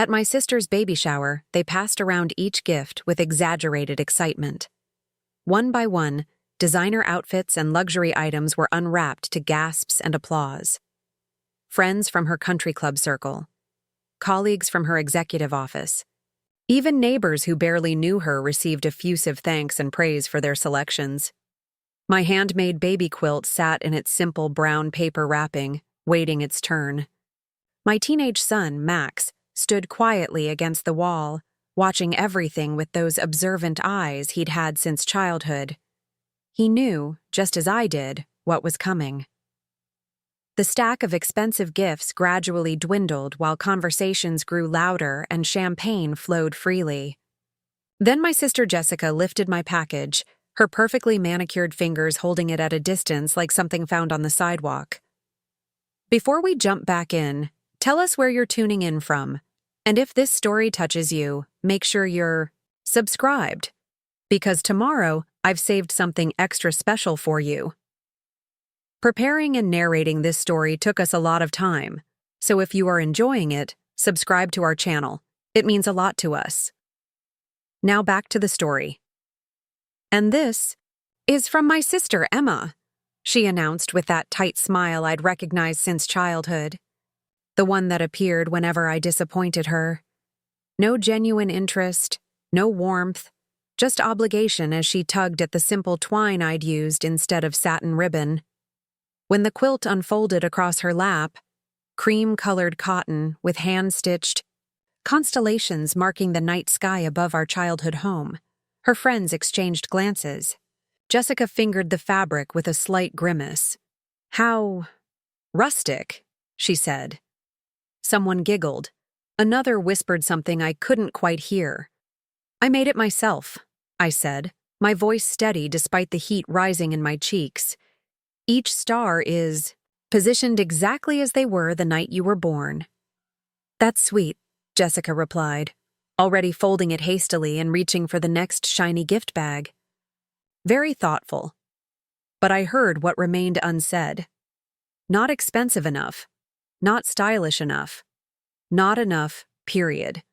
At my sister's baby shower, they passed around each gift with exaggerated excitement. One by one, designer outfits and luxury items were unwrapped to gasps and applause. Friends from her country club circle, colleagues from her executive office, even neighbors who barely knew her received effusive thanks and praise for their selections. My handmade baby quilt sat in its simple brown paper wrapping, waiting its turn. My teenage son, Max, stood quietly against the wall, watching everything with those observant eyes he'd had since childhood. He knew, just as I did, what was coming. The stack of expensive gifts gradually dwindled while conversations grew louder and champagne flowed freely. Then my sister Jessica lifted my package, her perfectly manicured fingers holding it at a distance like something found on the sidewalk. Before we jump back in, tell us where you're tuning in from. And if this story touches you, make sure you're subscribed. Because tomorrow, I've saved something extra special for you. Preparing and narrating this story took us a lot of time, so if you are enjoying it, subscribe to our channel. It means a lot to us. Now back to the story. And this is from my sister, Emma, she announced with that tight smile I'd recognized since childhood. The one that appeared whenever I disappointed her. No genuine interest, no warmth, just obligation as she tugged at the simple twine I'd used instead of satin ribbon. When the quilt unfolded across her lap, cream-colored cotton with hand-stitched constellations marking the night sky above our childhood home, her friends exchanged glances. Jessica fingered the fabric with a slight grimace. "How rustic," she said. Someone giggled. Another whispered something I couldn't quite hear. "I made it myself," I said, my voice steady despite the heat rising in my cheeks. "Each star is positioned exactly as they were the night you were born." "That's sweet," Jessica replied, already folding it hastily and reaching for the next shiny gift bag. "Very thoughtful." But I heard what remained unsaid. Not expensive enough. Not stylish enough. Not enough, period.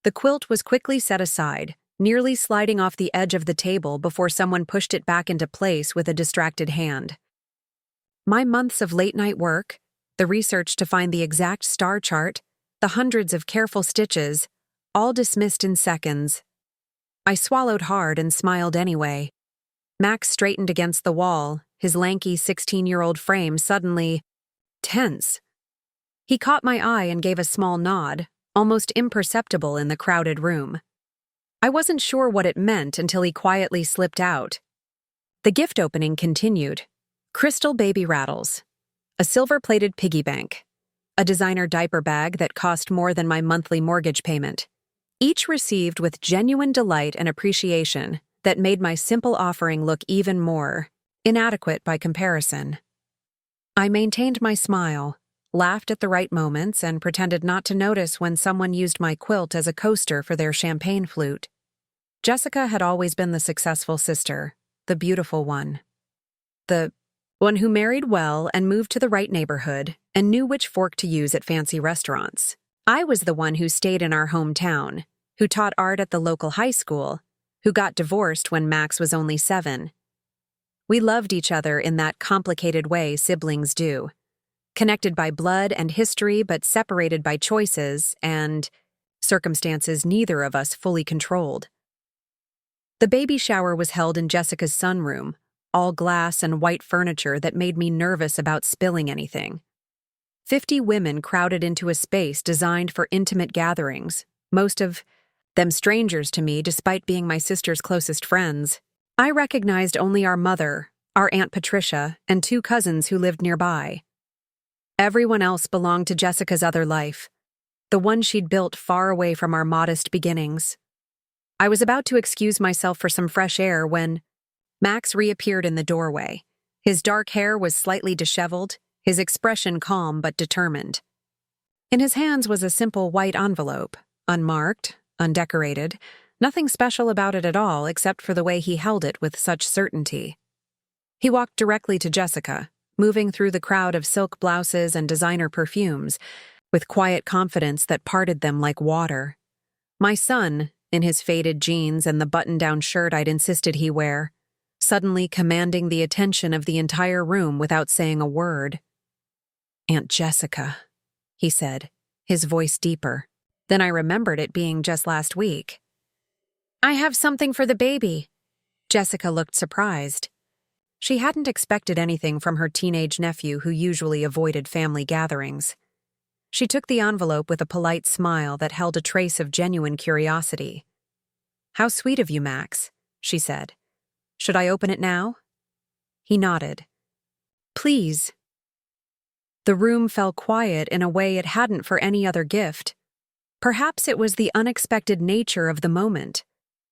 The quilt was quickly set aside, nearly sliding off the edge of the table before someone pushed it back into place with a distracted hand. My months of late-night work, the research to find the exact star chart, the hundreds of careful stitches, all dismissed in seconds. I swallowed hard and smiled anyway. Max straightened against the wall, his lanky 16-year-old frame suddenly tense. He caught my eye and gave a small nod, almost imperceptible in the crowded room. I wasn't sure what it meant until he quietly slipped out. The gift opening continued. Crystal baby rattles, a silver-plated piggy bank, a designer diaper bag that cost more than my monthly mortgage payment, each received with genuine delight and appreciation that made my simple offering look even more inadequate by comparison. I maintained my smile, laughed at the right moments, and pretended not to notice when someone used my quilt as a coaster for their champagne flute. Jessica had always been the successful sister, the beautiful one. The one who married well and moved to the right neighborhood and knew which fork to use at fancy restaurants. I was the one who stayed in our hometown, who taught art at the local high school, who got divorced when Max was only 7. We loved each other in that complicated way siblings do. Connected by blood and history but separated by choices and circumstances neither of us fully controlled. The baby shower was held in Jessica's sunroom, all glass and white furniture that made me nervous about spilling anything. 50 women crowded into a space designed for intimate gatherings, most of them strangers to me despite being my sister's closest friends. I recognized only our mother, our Aunt Patricia, and 2 cousins who lived nearby. Everyone else belonged to Jessica's other life, the one she'd built far away from our modest beginnings. I was about to excuse myself for some fresh air when Max reappeared in the doorway. His dark hair was slightly disheveled, his expression calm but determined. In his hands was a simple white envelope, unmarked, undecorated, nothing special about it at all except for the way he held it with such certainty. He walked directly to Jessica, moving through the crowd of silk blouses and designer perfumes, with quiet confidence that parted them like water. My son, in his faded jeans and the button-down shirt I'd insisted he wear, suddenly commanding the attention of the entire room without saying a word. "Aunt Jessica," he said, his voice deeper. Then I remembered it being just last week. "I have something for the baby." Jessica looked surprised. She hadn't expected anything from her teenage nephew who usually avoided family gatherings. She took the envelope with a polite smile that held a trace of genuine curiosity. "How sweet of you, Max," she said. "Should I open it now?" He nodded. "Please." The room fell quiet in a way it hadn't for any other gift. Perhaps it was the unexpected nature of the moment.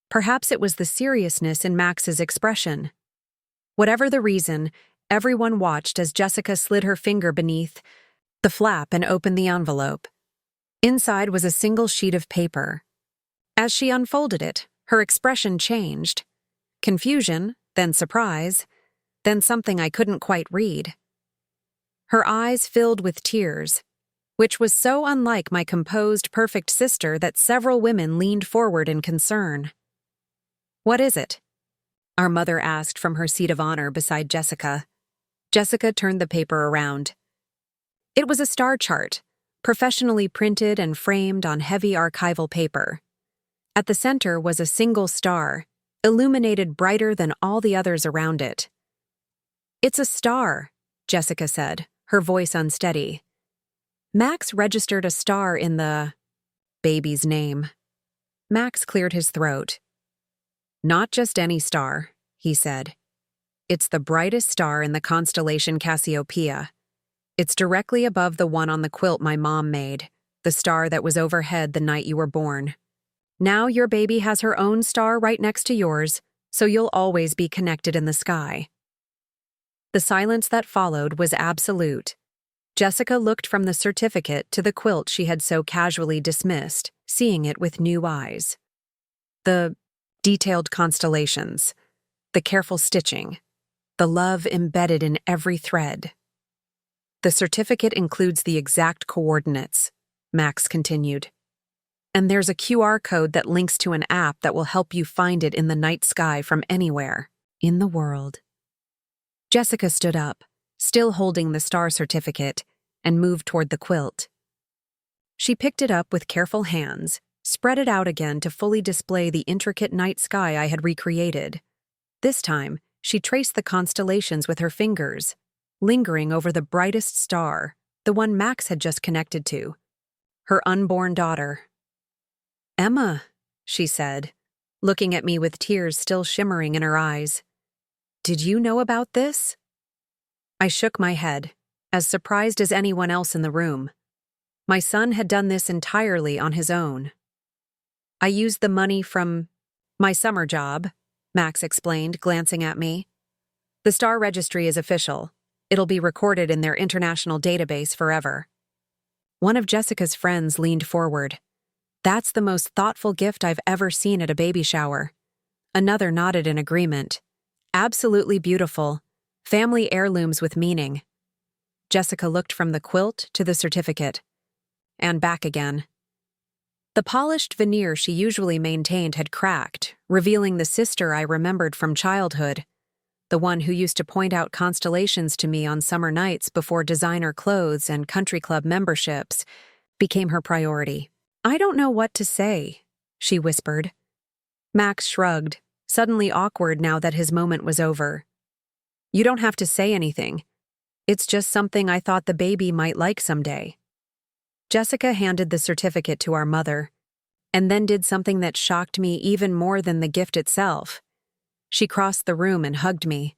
Perhaps it was the seriousness in Max's expression. Whatever the reason, everyone watched as Jessica slid her finger beneath the flap and opened the envelope. Inside was a single sheet of paper. As she unfolded it, her expression changed. Confusion, then surprise, then something I couldn't quite read. Her eyes filled with tears, which was so unlike my composed, perfect sister that several women leaned forward in concern. "What is it?" our mother asked from her seat of honor beside Jessica. Jessica turned the paper around. It was a star chart, professionally printed and framed on heavy archival paper. At the center was a single star, illuminated brighter than all the others around it. "It's a star," Jessica said, her voice unsteady. "Max registered a star in the baby's name." Max cleared his throat. "Not just any star," he said. "It's the brightest star in the constellation Cassiopeia. It's directly above the one on the quilt my mom made, the star that was overhead the night you were born. Now your baby has her own star right next to yours, so you'll always be connected in the sky." The silence that followed was absolute. Jessica looked from the certificate to the quilt she had so casually dismissed, seeing it with new eyes. The detailed constellations, the careful stitching, the love embedded in every thread. "The certificate includes the exact coordinates," Max continued. "And there's a QR code that links to an app that will help you find it in the night sky from anywhere in the world." Jessica stood up, still holding the star certificate, and moved toward the quilt. She picked it up with careful hands, spread it out again to fully display the intricate night sky I had recreated. This time, she traced the constellations with her fingers, lingering over the brightest star, the one Max had just connected to, her unborn daughter. "Emma," she said, looking at me with tears still shimmering in her eyes. "Did you know about this?" I shook my head, as surprised as anyone else in the room. My son had done this entirely on his own. "I used the money from my summer job," Max explained, glancing at me. "The star registry is official. It'll be recorded in their international database forever." One of Jessica's friends leaned forward. "That's the most thoughtful gift I've ever seen at a baby shower." Another nodded in agreement. "Absolutely beautiful. Family heirlooms with meaning." Jessica looked from the quilt to the certificate, and back again. The polished veneer she usually maintained had cracked, revealing the sister I remembered from childhood, the one who used to point out constellations to me on summer nights before designer clothes and country club memberships became her priority. "I don't know what to say," she whispered. Max shrugged, suddenly awkward now that his moment was over. "You don't have to say anything. It's just something I thought the baby might like someday." Jessica handed the certificate to our mother, and then did something that shocked me even more than the gift itself. She crossed the room and hugged me.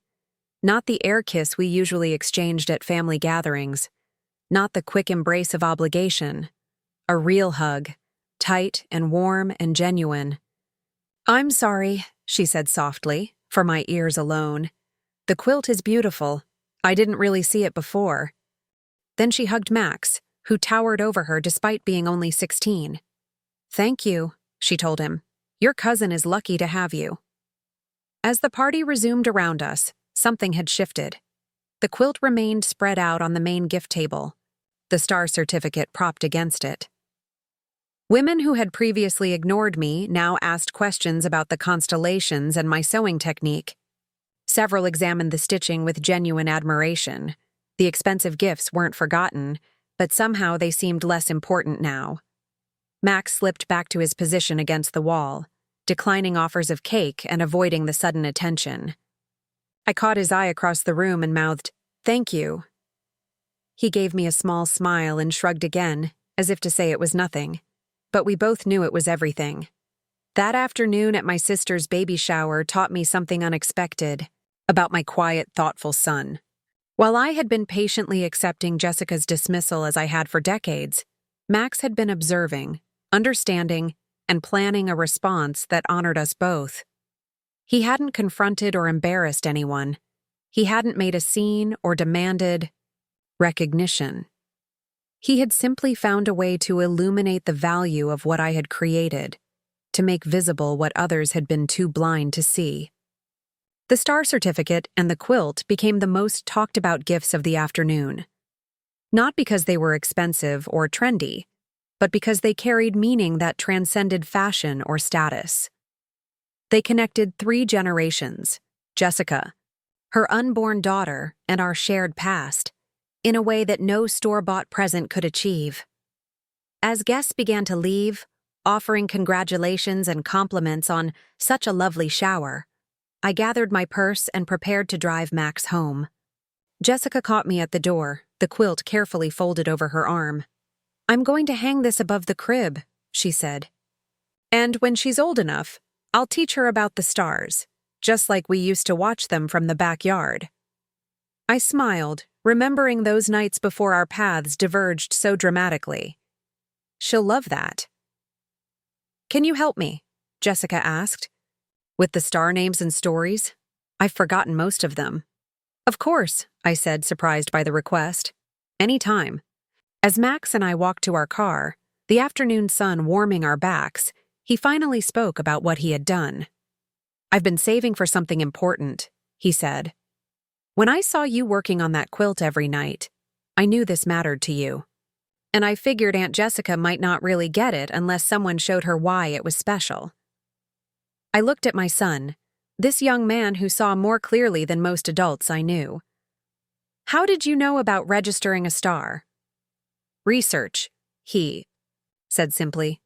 Not the air kiss we usually exchanged at family gatherings, not the quick embrace of obligation. A real hug, tight and warm and genuine. "I'm sorry," she said softly, for my ears alone. "The quilt is beautiful. I didn't really see it before." Then she hugged Max, who towered over her despite being only 16. "Thank you," she told him. "Your cousin is lucky to have you." As the party resumed around us, something had shifted. The quilt remained spread out on the main gift table. The the star certificate propped against it. Women who had previously ignored me now asked questions about the constellations and my sewing technique. Several examined the stitching with genuine admiration. The expensive gifts weren't forgotten, but somehow they seemed less important now. Max slipped back to his position against the wall, declining offers of cake and avoiding the sudden attention. I caught his eye across the room and mouthed, "Thank you." He gave me a small smile and shrugged again, as if to say it was nothing. But we both knew it was everything. That afternoon at my sister's baby shower taught me something unexpected about my quiet, thoughtful son. While I had been patiently accepting Jessica's dismissal as I had for decades, Max had been observing, understanding, and planning a response that honored us both. He hadn't confronted or embarrassed anyone. He hadn't made a scene or demanded recognition. He had simply found a way to illuminate the value of what I had created, to make visible what others had been too blind to see. The star certificate and the quilt became the most talked about gifts of the afternoon. Not because they were expensive or trendy, but because they carried meaning that transcended fashion or status. They connected 3 generations, Jessica, her unborn daughter, and our shared past, in a way that no store-bought present could achieve. As guests began to leave, offering congratulations and compliments on such a lovely shower, I gathered my purse and prepared to drive Max home. Jessica caught me at the door, the quilt carefully folded over her arm. "I'm going to hang this above the crib," she said. "And when she's old enough, I'll teach her about the stars, just like we used to watch them from the backyard." I smiled, remembering those nights before our paths diverged so dramatically. "She'll love that." "Can you help me?" Jessica asked. "With the star names and stories? I've forgotten most of them." "Of course," I said, surprised by the request. "Any time." As Max and I walked to our car, the afternoon sun warming our backs, he finally spoke about what he had done. "I've been saving for something important," he said. "When I saw you working on that quilt every night, I knew this mattered to you. And I figured Aunt Jessica might not really get it unless someone showed her why it was special." I looked at my son, this young man who saw more clearly than most adults I knew. "How did you know about registering a star?" "Research," he said simply.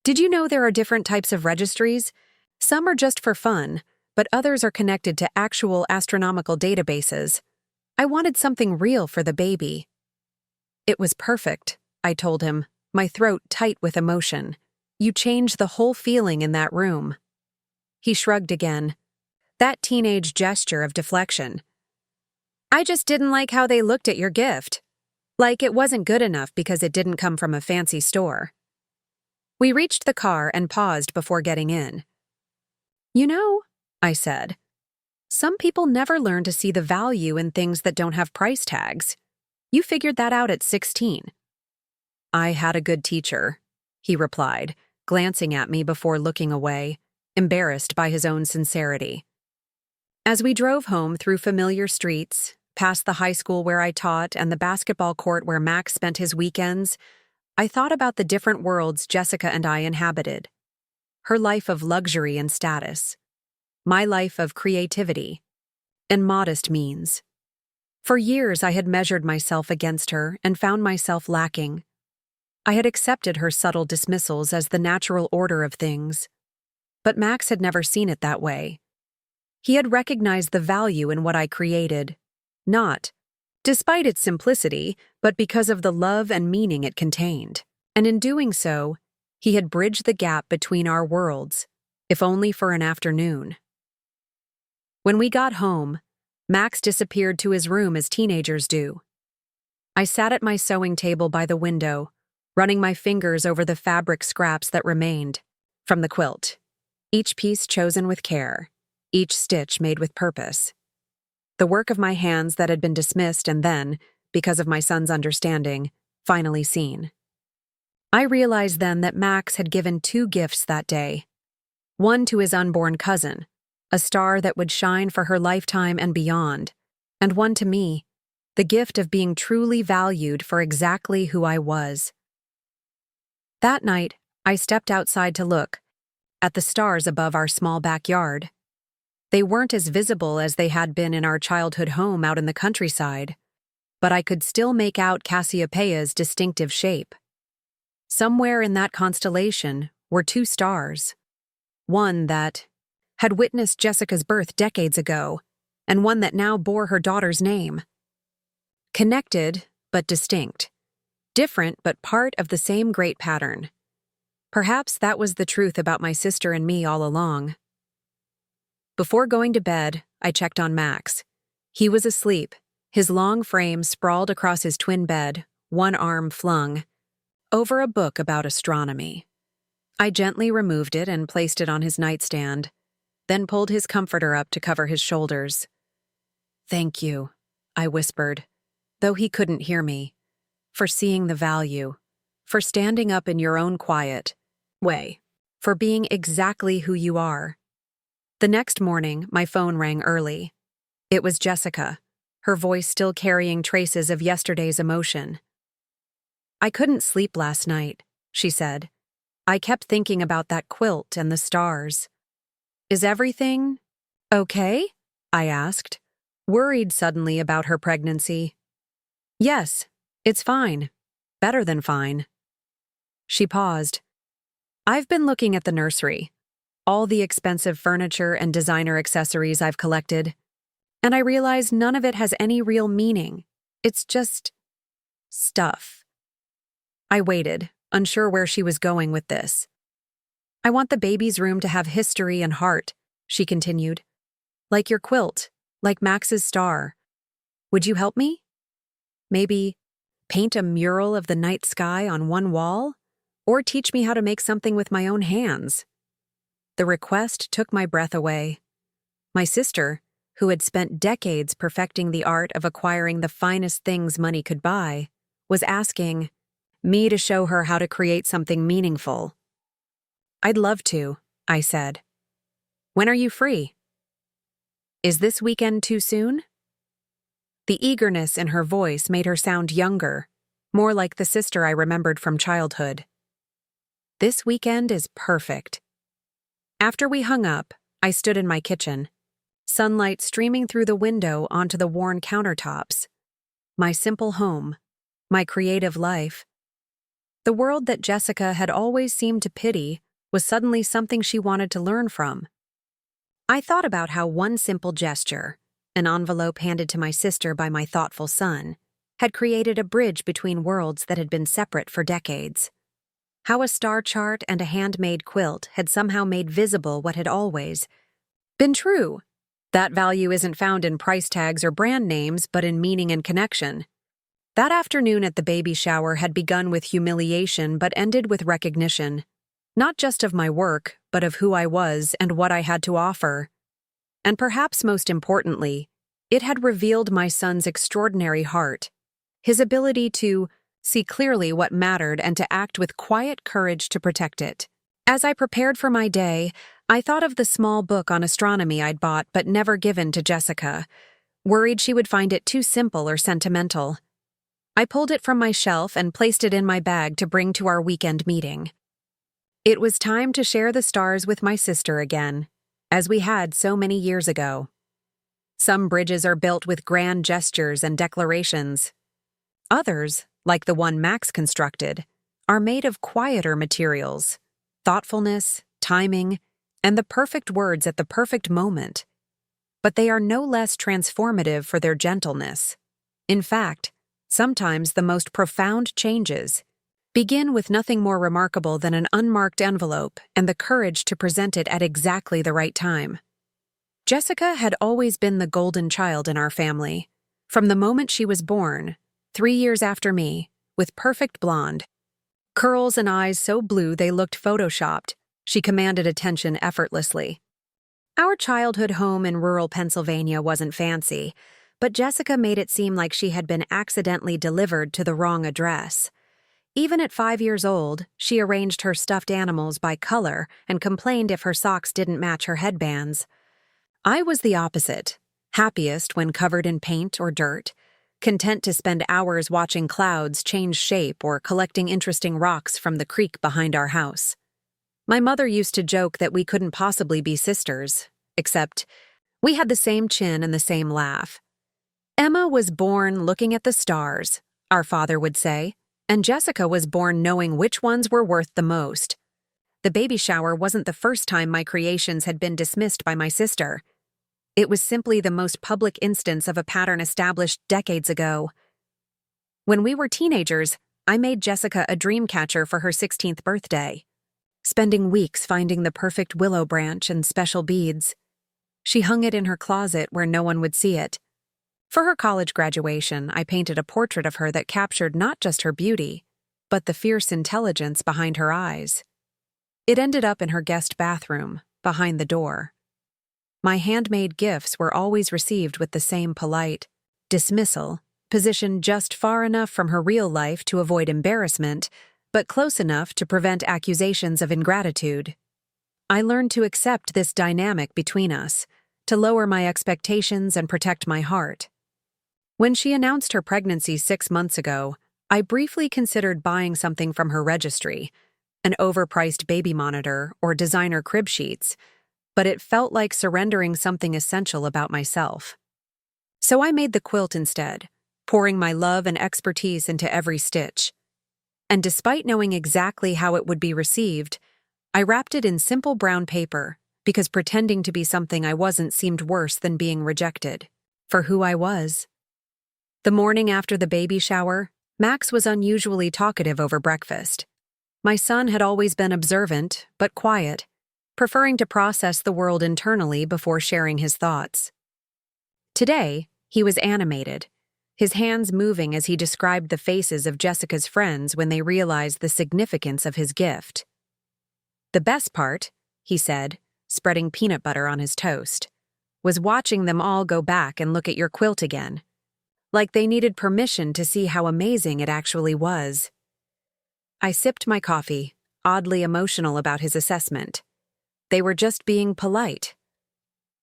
"Did you know there are different types of registries? Some are just for fun, but others are connected to actual astronomical databases. I wanted something real for the baby." "It was perfect," I told him, my throat tight with emotion. "You changed the whole feeling in that room." He shrugged again. That teenage gesture of deflection. "I just didn't like how they looked at your gift. Like it wasn't good enough because it didn't come from a fancy store." We reached the car and paused before getting in. "You know," I said, "some people never learn to see the value in things that don't have price tags. You figured that out at 16. "I had a good teacher," he replied, glancing at me before looking away, embarrassed by his own sincerity. As we drove home through familiar streets, past the high school where I taught and the basketball court where Max spent his weekends, I thought about the different worlds Jessica and I inhabited. Her life of luxury and status, my life of creativity and modest means. For years I had measured myself against her and found myself lacking. I had accepted her subtle dismissals as the natural order of things. But Max had never seen it that way. He had recognized the value in what I created, not despite its simplicity, but because of the love and meaning it contained. And in doing so, he had bridged the gap between our worlds, if only for an afternoon. When we got home, Max disappeared to his room as teenagers do. I sat at my sewing table by the window, running my fingers over the fabric scraps that remained from the quilt, each piece chosen with care, each stitch made with purpose. The work of my hands that had been dismissed and then, because of my son's understanding, finally seen. I realized then that Max had given 2 gifts that day. One to his unborn cousin, a star that would shine for her lifetime and beyond, and one to me, the gift of being truly valued for exactly who I was. That night, I stepped outside to look at the stars above our small backyard. They weren't as visible as they had been in our childhood home out in the countryside, but I could still make out Cassiopeia's distinctive shape. Somewhere in that constellation were two stars, one that had witnessed Jessica's birth decades ago, and one that now bore her daughter's name. Connected, but distinct. Different, but part of the same great pattern. Perhaps that was the truth about my sister and me all along. Before going to bed, I checked on Max. He was asleep, his long frame sprawled across his twin bed, one arm flung over a book about astronomy. I gently removed it and placed it on his nightstand, then pulled his comforter up to cover his shoulders. "Thank you," I whispered, though he couldn't hear me, "for seeing the value, for standing up in your own quiet way, for being exactly who you are." The next morning, my phone rang early. It was Jessica, her voice still carrying traces of yesterday's emotion. "I couldn't sleep last night," she said. "I kept thinking about that quilt and the stars." "Is everything okay?" I asked, worried suddenly about her pregnancy. "Yes, it's fine. Better than fine." She paused. "I've been looking at the nursery, all the expensive furniture and designer accessories I've collected, and I realize none of it has any real meaning. It's just stuff." I waited, unsure where she was going with this. "I want the baby's room to have history and heart," she continued. "Like your quilt, like Max's star. Would you help me? Maybe paint a mural of the night sky on one wall? Or teach me how to make something with my own hands?" The request took my breath away. My sister, who had spent decades perfecting the art of acquiring the finest things money could buy, was asking me to show her how to create something meaningful. "I'd love to," I said. "When are you free?" "Is this weekend too soon?" The eagerness in her voice made her sound younger, more like the sister I remembered from childhood. "This weekend is perfect." After we hung up, I stood in my kitchen, sunlight streaming through the window onto the worn countertops. My simple home, my creative life. The world that Jessica had always seemed to pity was suddenly something she wanted to learn from. I thought about how one simple gesture, an envelope handed to my sister by my thoughtful son, had created a bridge between worlds that had been separate for decades. How a star chart and a handmade quilt had somehow made visible what had always been true. That value isn't found in price tags or brand names, but in meaning and connection. That afternoon at the baby shower had begun with humiliation but ended with recognition, not just of my work, but of who I was and what I had to offer. And perhaps most importantly, it had revealed my son's extraordinary heart, his ability to see clearly what mattered and to act with quiet courage to protect it. As I prepared for my day, I thought of the small book on astronomy I'd bought but never given to Jessica, worried she would find it too simple or sentimental. I pulled it from my shelf and placed it in my bag to bring to our weekend meeting. It was time to share the stars with my sister again, as we had so many years ago. Some bridges are built with grand gestures and declarations. Others, like the one Max constructed, are made of quieter materials, thoughtfulness, timing, and the perfect words at the perfect moment. But they are no less transformative for their gentleness. In fact, sometimes the most profound changes begin with nothing more remarkable than an unmarked envelope and the courage to present it at exactly the right time. Jessica had always been the golden child in our family. From the moment she was born, 3 years after me, with perfect blonde curls and eyes so blue they looked photoshopped, she commanded attention effortlessly. Our childhood home in rural Pennsylvania wasn't fancy, but Jessica made it seem like she had been accidentally delivered to the wrong address. Even at 5 years old, she arranged her stuffed animals by color and complained if her socks didn't match her headbands. I was the opposite, happiest when covered in paint or dirt, content to spend hours watching clouds change shape or collecting interesting rocks from the creek behind our house. My mother used to joke that we couldn't possibly be sisters, except we had the same chin and the same laugh. Emma was born looking at the stars, our father would say, and Jessica was born knowing which ones were worth the most. The baby shower wasn't the first time my creations had been dismissed by my sister. It was simply the most public instance of a pattern established decades ago. When we were teenagers, I made Jessica a dream catcher for her 16th birthday, spending weeks finding the perfect willow branch and special beads. She hung it in her closet where no one would see it. For her college graduation, I painted a portrait of her that captured not just her beauty, but the fierce intelligence behind her eyes. It ended up in her guest bathroom, behind the door. My handmade gifts were always received with the same polite dismissal, positioned just far enough from her real life to avoid embarrassment, but close enough to prevent accusations of ingratitude. I learned to accept this dynamic between us, to lower my expectations and protect my heart. When she announced her pregnancy 6 months ago, I briefly considered buying something from her registry, an overpriced baby monitor or designer crib sheets, but it felt like surrendering something essential about myself. So I made the quilt instead, pouring my love and expertise into every stitch. And despite knowing exactly how it would be received, I wrapped it in simple brown paper because pretending to be something I wasn't seemed worse than being rejected for who I was. The morning after the baby shower, Max was unusually talkative over breakfast. My son had always been observant, but quiet, preferring to process the world internally before sharing his thoughts. Today, he was animated, his hands moving as he described the faces of Jessica's friends when they realized the significance of his gift. "The best part," he said, spreading peanut butter on his toast, "was watching them all go back and look at your quilt again. Like they needed permission to see how amazing it actually was." I sipped my coffee, oddly emotional about his assessment. They were just being polite.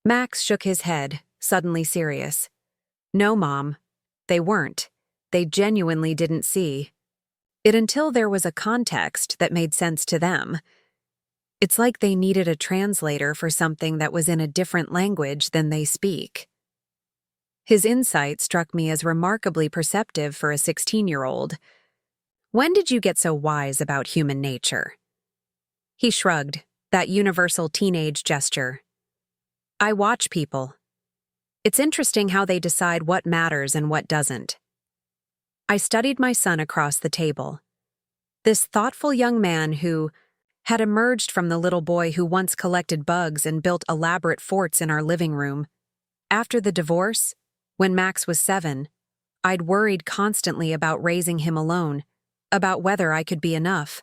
Max shook his head, suddenly serious. "No, Mom, they weren't. They genuinely didn't see it until there was a context that made sense to them. It's like they needed a translator for something that was in a different language than they speak." His insight struck me as remarkably perceptive for a 16-year-old. "When did you get so wise about human nature?" He shrugged, that universal teenage gesture. "I watch people. It's interesting how they decide what matters and what doesn't." I studied my son across the table. This thoughtful young man who had emerged from the little boy who once collected bugs and built elaborate forts in our living room. After the divorce, when Max was 7, I'd worried constantly about raising him alone, about whether I could be enough.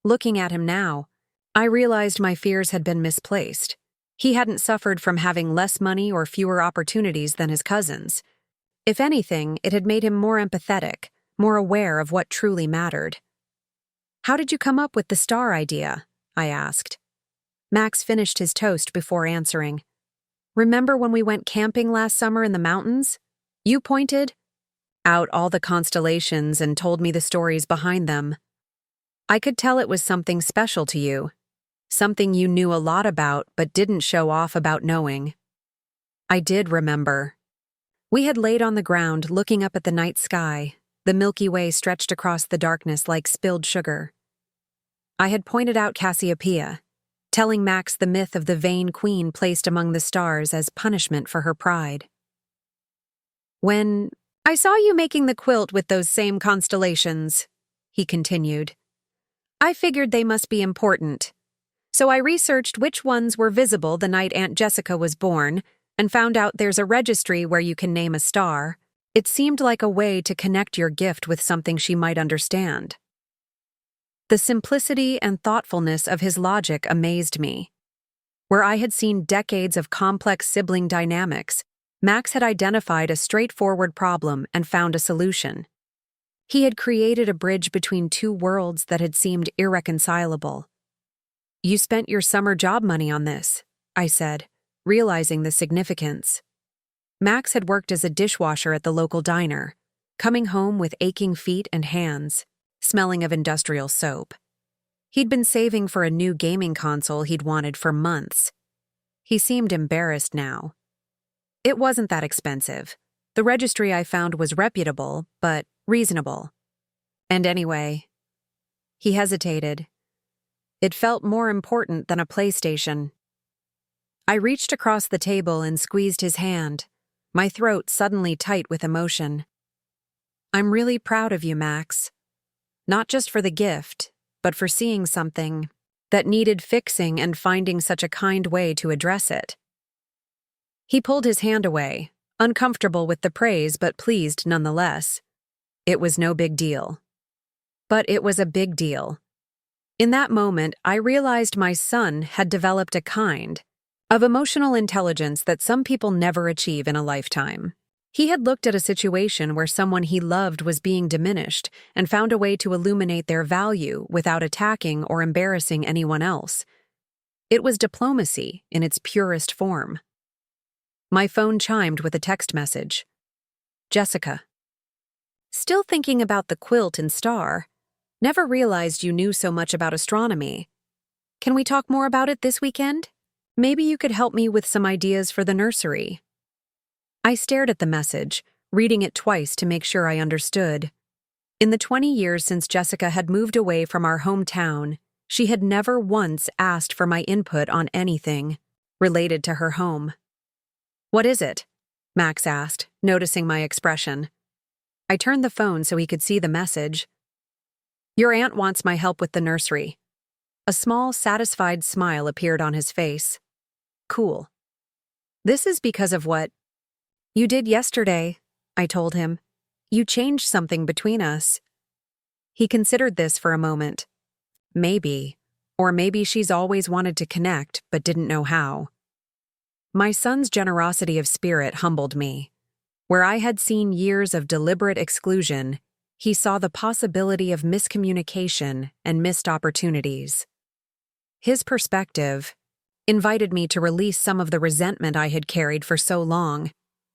Looking at him now, I realized my fears had been misplaced. He hadn't suffered from having less money or fewer opportunities than his cousins. If anything, it had made him more empathetic, more aware of what truly mattered. "How did you come up with the star idea?" I asked. Max finished his toast before answering. "Remember when we went camping last summer in the mountains? You pointed out all the constellations and told me the stories behind them. I could tell it was something special to you, something you knew a lot about but didn't show off about knowing." I did remember. We had laid on the ground looking up at the night sky, the Milky Way stretched across the darkness like spilled sugar. I had pointed out Cassiopeia, telling Max the myth of the vain queen placed among the stars as punishment for her pride. "When I saw you making the quilt with those same constellations," he continued, "I figured they must be important. So I researched which ones were visible the night Aunt Jessica was born and found out there's a registry where you can name a star. It seemed like a way to connect your gift with something she might understand." The simplicity and thoughtfulness of his logic amazed me. Where I had seen decades of complex sibling dynamics, Max had identified a straightforward problem and found a solution. He had created a bridge between two worlds that had seemed irreconcilable. "You spent your summer job money on this," I said, realizing the significance. Max had worked as a dishwasher at the local diner, coming home with aching feet and hands, smelling of industrial soap. He'd been saving for a new gaming console he'd wanted for months. He seemed embarrassed now. It wasn't that expensive. The registry I found was reputable, but reasonable. And anyway, he hesitated. It felt more important than a PlayStation. I reached across the table and squeezed his hand, my throat suddenly tight with emotion. I'm really proud of you, Max. Not just for the gift, but for seeing something that needed fixing and finding such a kind way to address it. He pulled his hand away, uncomfortable with the praise but pleased nonetheless. It was no big deal. But it was a big deal. In that moment, I realized my son had developed a kind of emotional intelligence that some people never achieve in a lifetime. He had looked at a situation where someone he loved was being diminished and found a way to illuminate their value without attacking or embarrassing anyone else. It was diplomacy in its purest form. My phone chimed with a text message. Jessica. Still thinking about the quilt and star. Never realized you knew so much about astronomy. Can we talk more about it this weekend? Maybe you could help me with some ideas for the nursery. I stared at the message, reading it twice to make sure I understood. In the 20 years since Jessica had moved away from our hometown, she had never once asked for my input on anything related to her home. What is it? Max asked, noticing my expression. I turned the phone so he could see the message. Your aunt wants my help with the nursery. A small, satisfied smile appeared on his face. Cool. This is because of what you did yesterday, I told him. You changed something between us. He considered this for a moment. Maybe. Or maybe she's always wanted to connect but didn't know how. My son's generosity of spirit humbled me. Where I had seen years of deliberate exclusion, he saw the possibility of miscommunication and missed opportunities. His perspective invited me to release some of the resentment I had carried for so long,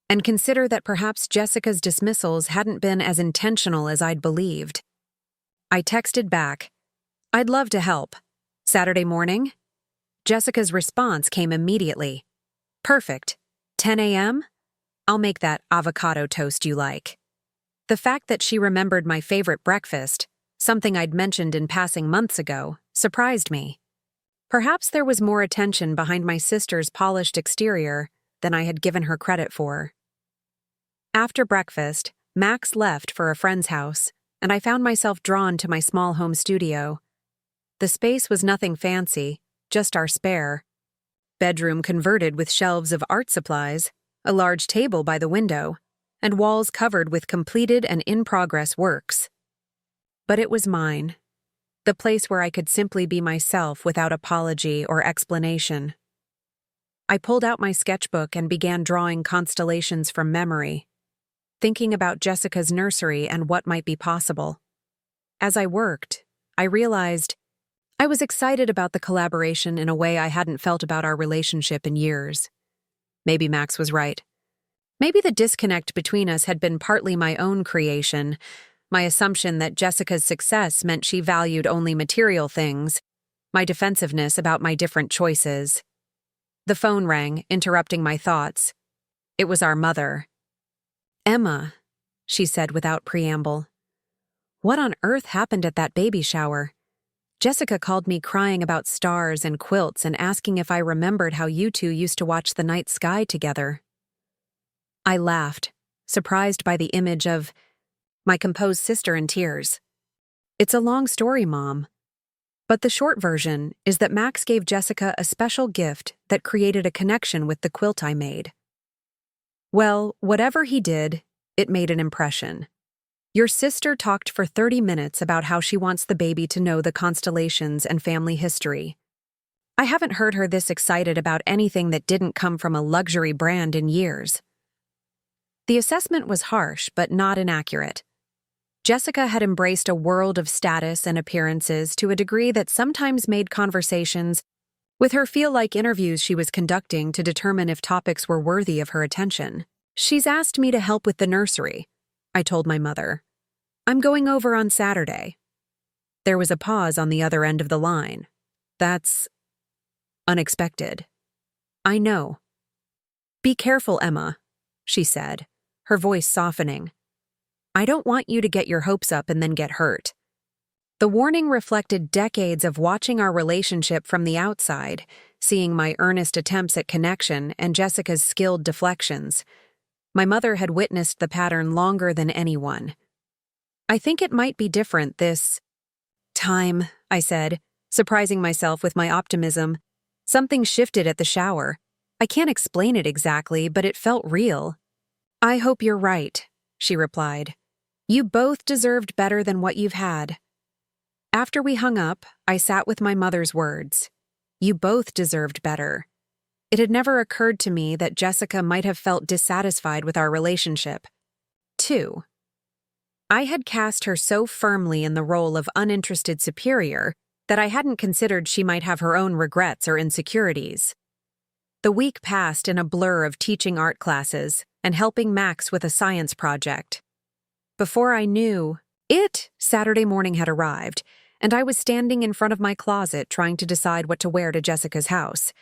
and consider that perhaps Jessica's dismissals hadn't been as intentional as I'd believed. I texted back, I'd love to help. Saturday morning? Jessica's response came immediately. Perfect. 10 a.m.? I'll make that avocado toast you like. The fact that she remembered my favorite breakfast, something I'd mentioned in passing months ago, surprised me. Perhaps there was more attention behind my sister's polished exterior than I had given her credit for. After breakfast, Max left for a friend's house, and I found myself drawn to my small home studio. The space was nothing fancy, just our spare bedroom converted with shelves of art supplies, a large table by the window, and walls covered with completed and in-progress works. But it was mine, the place where I could simply be myself without apology or explanation. I pulled out my sketchbook and began drawing constellations from memory, thinking about Jessica's nursery and what might be possible. As I worked, I realized I was excited about the collaboration in a way I hadn't felt about our relationship in years. Maybe Max was right. Maybe the disconnect between us had been partly my own creation, my assumption that Jessica's success meant she valued only material things, my defensiveness about my different choices. The phone rang, interrupting my thoughts. It was our mother. Emma, she said without preamble. What on earth happened at that baby shower? Jessica called me crying about stars and quilts and asking if I remembered how you two used to watch the night sky together. I laughed, surprised by the image of my composed sister in tears. It's a long story, Mom. But the short version is that Max gave Jessica a special gift that created a connection with the quilt I made. Well, whatever he did, it made an impression. Your sister talked for 30 minutes about how she wants the baby to know the constellations and family history. I haven't heard her this excited about anything that didn't come from a luxury brand in years. The assessment was harsh, but not inaccurate. Jessica had embraced a world of status and appearances to a degree that sometimes made conversations with her feel like interviews she was conducting to determine if topics were worthy of her attention. She's asked me to help with the nursery, I told my mother. I'm going over on Saturday. There was a pause on the other end of the line. That's unexpected. I know. Be careful, Emma, she said, her voice softening. I don't want you to get your hopes up and then get hurt. The warning reflected decades of watching our relationship from the outside, seeing my earnest attempts at connection and Jessica's skilled deflections. My mother had witnessed the pattern longer than anyone. I think it might be different this time, I said, surprising myself with my optimism. Something shifted at the shower. I can't explain it exactly, but it felt real. I hope you're right, she replied. You both deserved better than what you've had. After we hung up, I sat with my mother's words. You both deserved better. It had never occurred to me that Jessica might have felt dissatisfied with our relationship. 2. I had cast her so firmly in the role of uninterested superior that I hadn't considered she might have her own regrets or insecurities. The week passed in a blur of teaching art classes and helping Max with a science project. Before I knew it, Saturday morning had arrived, and I was standing in front of my closet trying to decide what to wear to Jessica's house.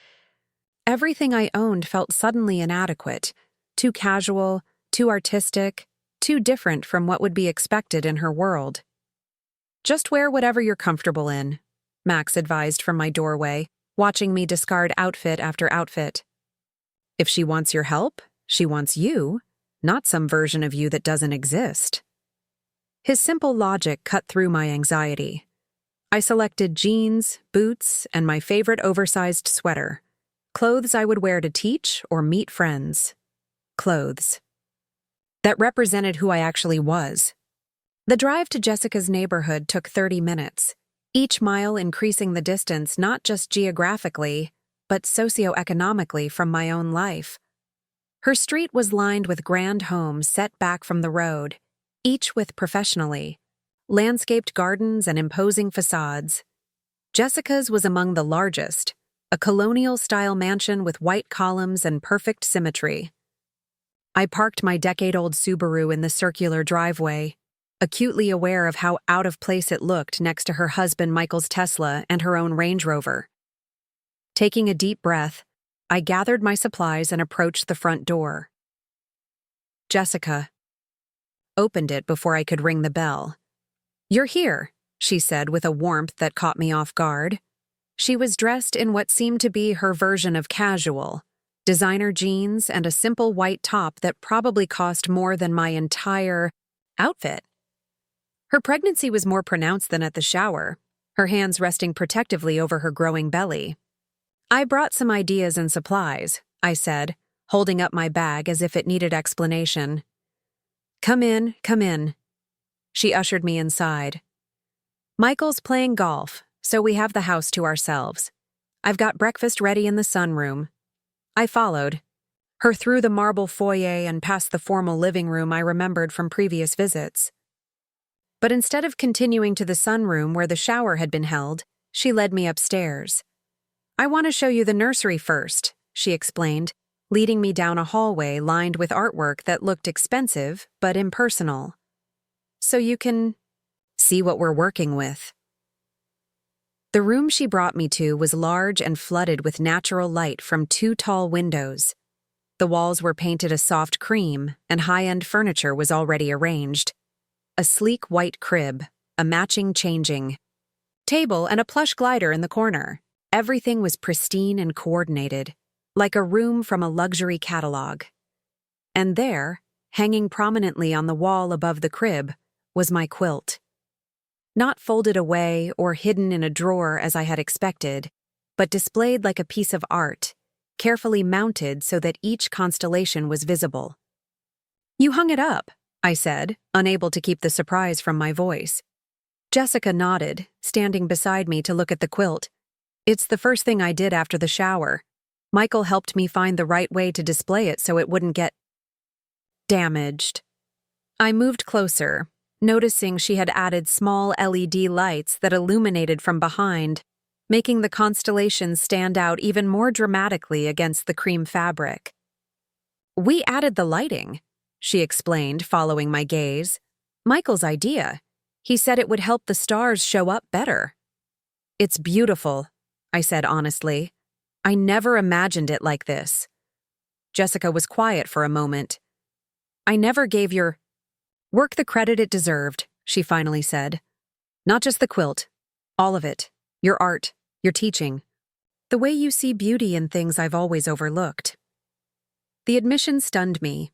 Everything I owned felt suddenly inadequate, too casual, too artistic, too different from what would be expected in her world. Just wear whatever you're comfortable in, Max advised from my doorway, watching me discard outfit after outfit. If she wants your help, she wants you, not some version of you that doesn't exist. His simple logic cut through my anxiety. I selected jeans, boots, and my favorite oversized sweater. Clothes I would wear to teach or meet friends. Clothes that represented who I actually was. The drive to Jessica's neighborhood took 30 minutes, each mile increasing the distance not just geographically, but socioeconomically from my own life. Her street was lined with grand homes set back from the road, each with professionally landscaped gardens and imposing facades. Jessica's was among the largest, a colonial-style mansion with white columns and perfect symmetry. I parked my decade-old Subaru in the circular driveway, acutely aware of how out of place it looked next to her husband Michael's Tesla and her own Range Rover. Taking a deep breath, I gathered my supplies and approached the front door. Jessica opened it before I could ring the bell. You're here, she said with a warmth that caught me off guard. She was dressed in what seemed to be her version of casual, designer jeans and a simple white top that probably cost more than my entire outfit. Her pregnancy was more pronounced than at the shower, her hands resting protectively over her growing belly. I brought some ideas and supplies, I said, holding up my bag as if it needed explanation. Come in, come in. She ushered me inside. Michael's playing golf, so we have the house to ourselves. I've got breakfast ready in the sunroom. I followed, her through the marble foyer and past the formal living room I remembered from previous visits. But instead of continuing to the sunroom where the shower had been held, she led me upstairs. I want to show you the nursery first, she explained, leading me down a hallway lined with artwork that looked expensive but impersonal. So you can see what we're working with. The room she brought me to was large and flooded with natural light from 2 tall windows. The walls were painted a soft cream, and high-end furniture was already arranged. A sleek white crib, a matching changing table, and a plush glider in the corner. Everything was pristine and coordinated, like a room from a luxury catalog. And there, hanging prominently on the wall above the crib, was my quilt. Not folded away or hidden in a drawer as I had expected, but displayed like a piece of art, carefully mounted so that each constellation was visible. You hung it up, I said, unable to keep the surprise from my voice. Jessica nodded, standing beside me to look at the quilt. It's the first thing I did after the shower. Michael helped me find the right way to display it so it wouldn't get damaged. I moved closer, noticing she had added small LED lights that illuminated from behind, making the constellations stand out even more dramatically against the cream fabric. We added the lighting, she explained, following my gaze. Michael's idea. He said it would help the stars show up better. It's beautiful, I said honestly. I never imagined it like this. Jessica was quiet for a moment. I never gave your work the credit it deserved, she finally said. Not just the quilt. All of it. Your art. Your teaching. The way you see beauty in things I've always overlooked. The admission stunned me.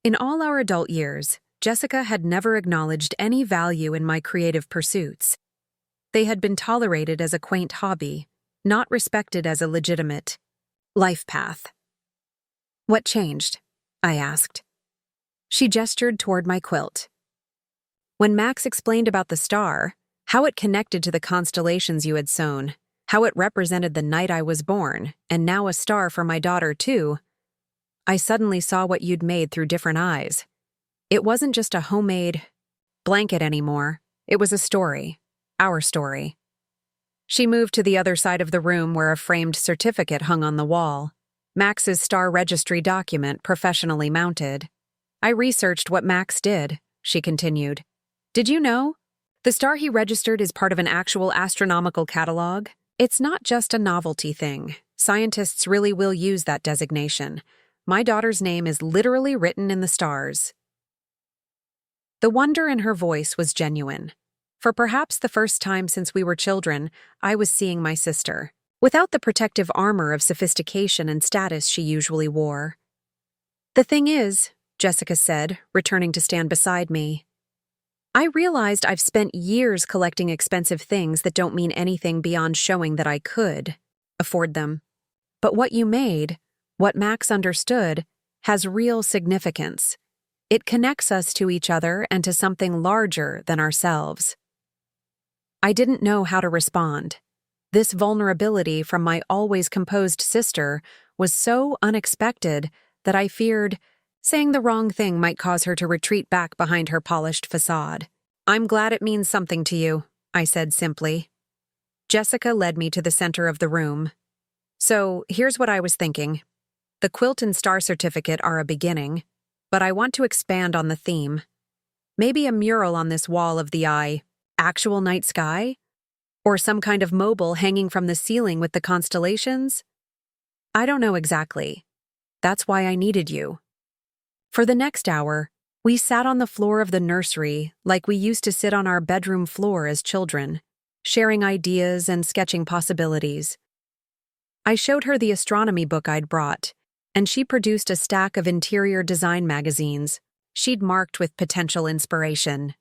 In all our adult years, Jessica had never acknowledged any value in my creative pursuits. They had been tolerated as a quaint hobby, not respected as a legitimate life path. What changed? I asked. She gestured toward my quilt. When Max explained about the star, how it connected to the constellations you had sewn, how it represented the night I was born, and now a star for my daughter too, I suddenly saw what you'd made through different eyes. It wasn't just a homemade blanket anymore. It was a story. Our story. She moved to the other side of the room where a framed certificate hung on the wall. Max's star registry document, professionally mounted. I researched what Max did, she continued. Did you know? The star he registered is part of an actual astronomical catalog. It's not just a novelty thing. Scientists really will use that designation. My daughter's name is literally written in the stars. The wonder in her voice was genuine. For perhaps the first time since we were children, I was seeing my sister, without the protective armor of sophistication and status she usually wore. The thing is, Jessica said, returning to stand beside me, I realized I've spent years collecting expensive things that don't mean anything beyond showing that I could afford them. But what you made, what Max understood, has real significance. It connects us to each other and to something larger than ourselves. I didn't know how to respond. This vulnerability from my always composed sister was so unexpected that I feared saying the wrong thing might cause her to retreat back behind her polished facade. I'm glad it means something to you, I said simply. Jessica led me to the center of the room. So, here's what I was thinking. The quilt and star certificate are a beginning, but I want to expand on the theme. Maybe a mural on this wall of the actual night sky? Or some kind of mobile hanging from the ceiling with the constellations? I don't know exactly. That's why I needed you. For the next hour, we sat on the floor of the nursery like we used to sit on our bedroom floor as children, sharing ideas and sketching possibilities. I showed her the astronomy book I'd brought, and she produced a stack of interior design magazines she'd marked with potential inspiration.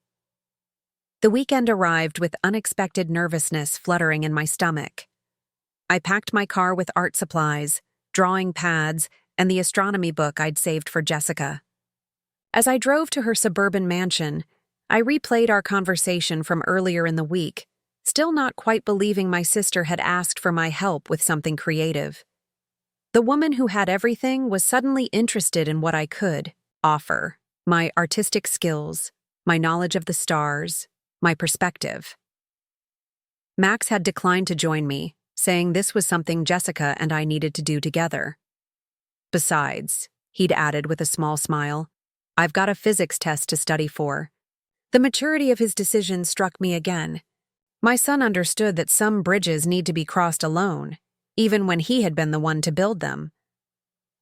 The weekend arrived with unexpected nervousness fluttering in my stomach. I packed my car with art supplies, drawing pads, and the astronomy book I'd saved for Jessica. As I drove to her suburban mansion, I replayed our conversation from earlier in the week, still not quite believing my sister had asked for my help with something creative. The woman who had everything was suddenly interested in what I could offer, my artistic skills, my knowledge of the stars, my perspective. Max had declined to join me, saying this was something Jessica and I needed to do together. Besides, he'd added with a small smile, I've got a physics test to study for. The maturity of his decision struck me again. My son understood that some bridges need to be crossed alone, even when he had been the one to build them.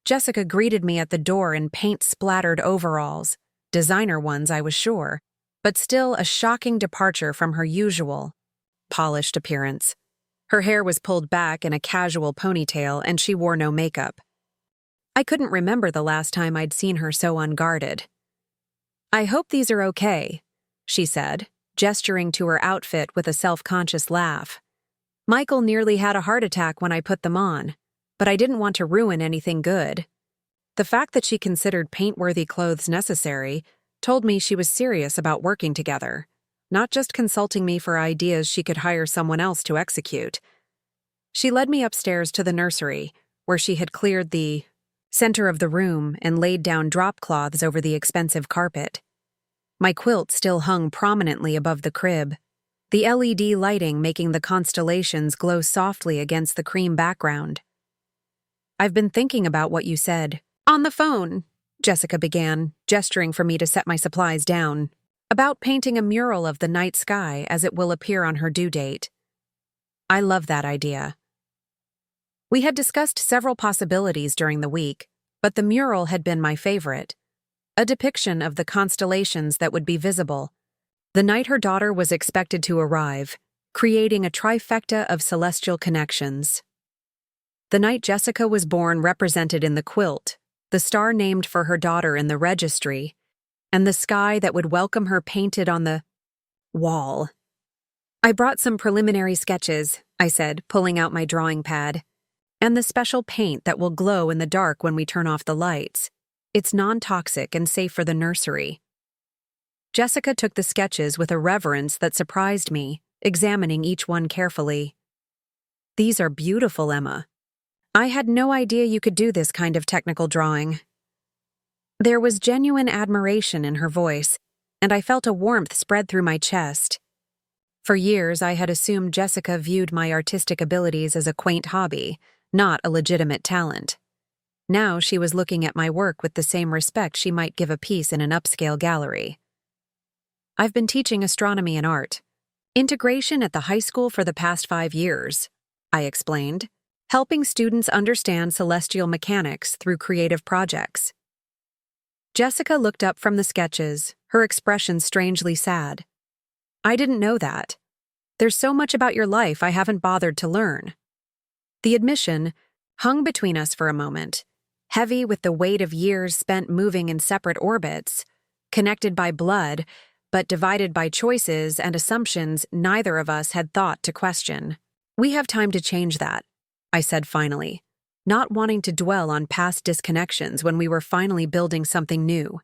Jessica greeted me at the door in paint-splattered overalls, designer ones I was sure, but still a shocking departure from her usual, polished appearance. Her hair was pulled back in a casual ponytail and she wore no makeup. I couldn't remember the last time I'd seen her so unguarded. I hope these are okay, she said, gesturing to her outfit with a self-conscious laugh. Michael nearly had a heart attack when I put them on, but I didn't want to ruin anything good. The fact that she considered paint-worthy clothes necessary told me she was serious about working together, not just consulting me for ideas she could hire someone else to execute. She led me upstairs to the nursery, where she had cleared the center of the room and laid down drop cloths over the expensive carpet. My quilt still hung prominently above the crib, the LED lighting making the constellations glow softly against the cream background. I've been thinking about what you said. On the phone, Jessica began, gesturing for me to set my supplies down. About painting a mural of the night sky as it will appear on her due date. I love that idea. We had discussed several possibilities during the week, but the mural had been my favorite. A depiction of the constellations that would be visible the night her daughter was expected to arrive, creating a trifecta of celestial connections. The night Jessica was born represented in the quilt, the star named for her daughter in the registry, and the sky that would welcome her painted on the wall. I brought some preliminary sketches, I said, pulling out my drawing pad, and the special paint that will glow in the dark when we turn off the lights. It's non-toxic and safe for the nursery. Jessica took the sketches with a reverence that surprised me, examining each one carefully. These are beautiful, Emma. I had no idea you could do this kind of technical drawing. There was genuine admiration in her voice, and I felt a warmth spread through my chest. For years, I had assumed Jessica viewed my artistic abilities as a quaint hobby, not a legitimate talent. Now she was looking at my work with the same respect she might give a piece in an upscale gallery. I've been teaching astronomy and art. Integration at the high school for the past 5 years, I explained, helping students understand celestial mechanics through creative projects. Jessica looked up from the sketches, her expression strangely sad. I didn't know that. There's so much about your life I haven't bothered to learn. The admission hung between us for a moment, heavy with the weight of years spent moving in separate orbits, connected by blood, but divided by choices and assumptions neither of us had thought to question. We have time to change that, I said finally, not wanting to dwell on past disconnections when we were finally building something new.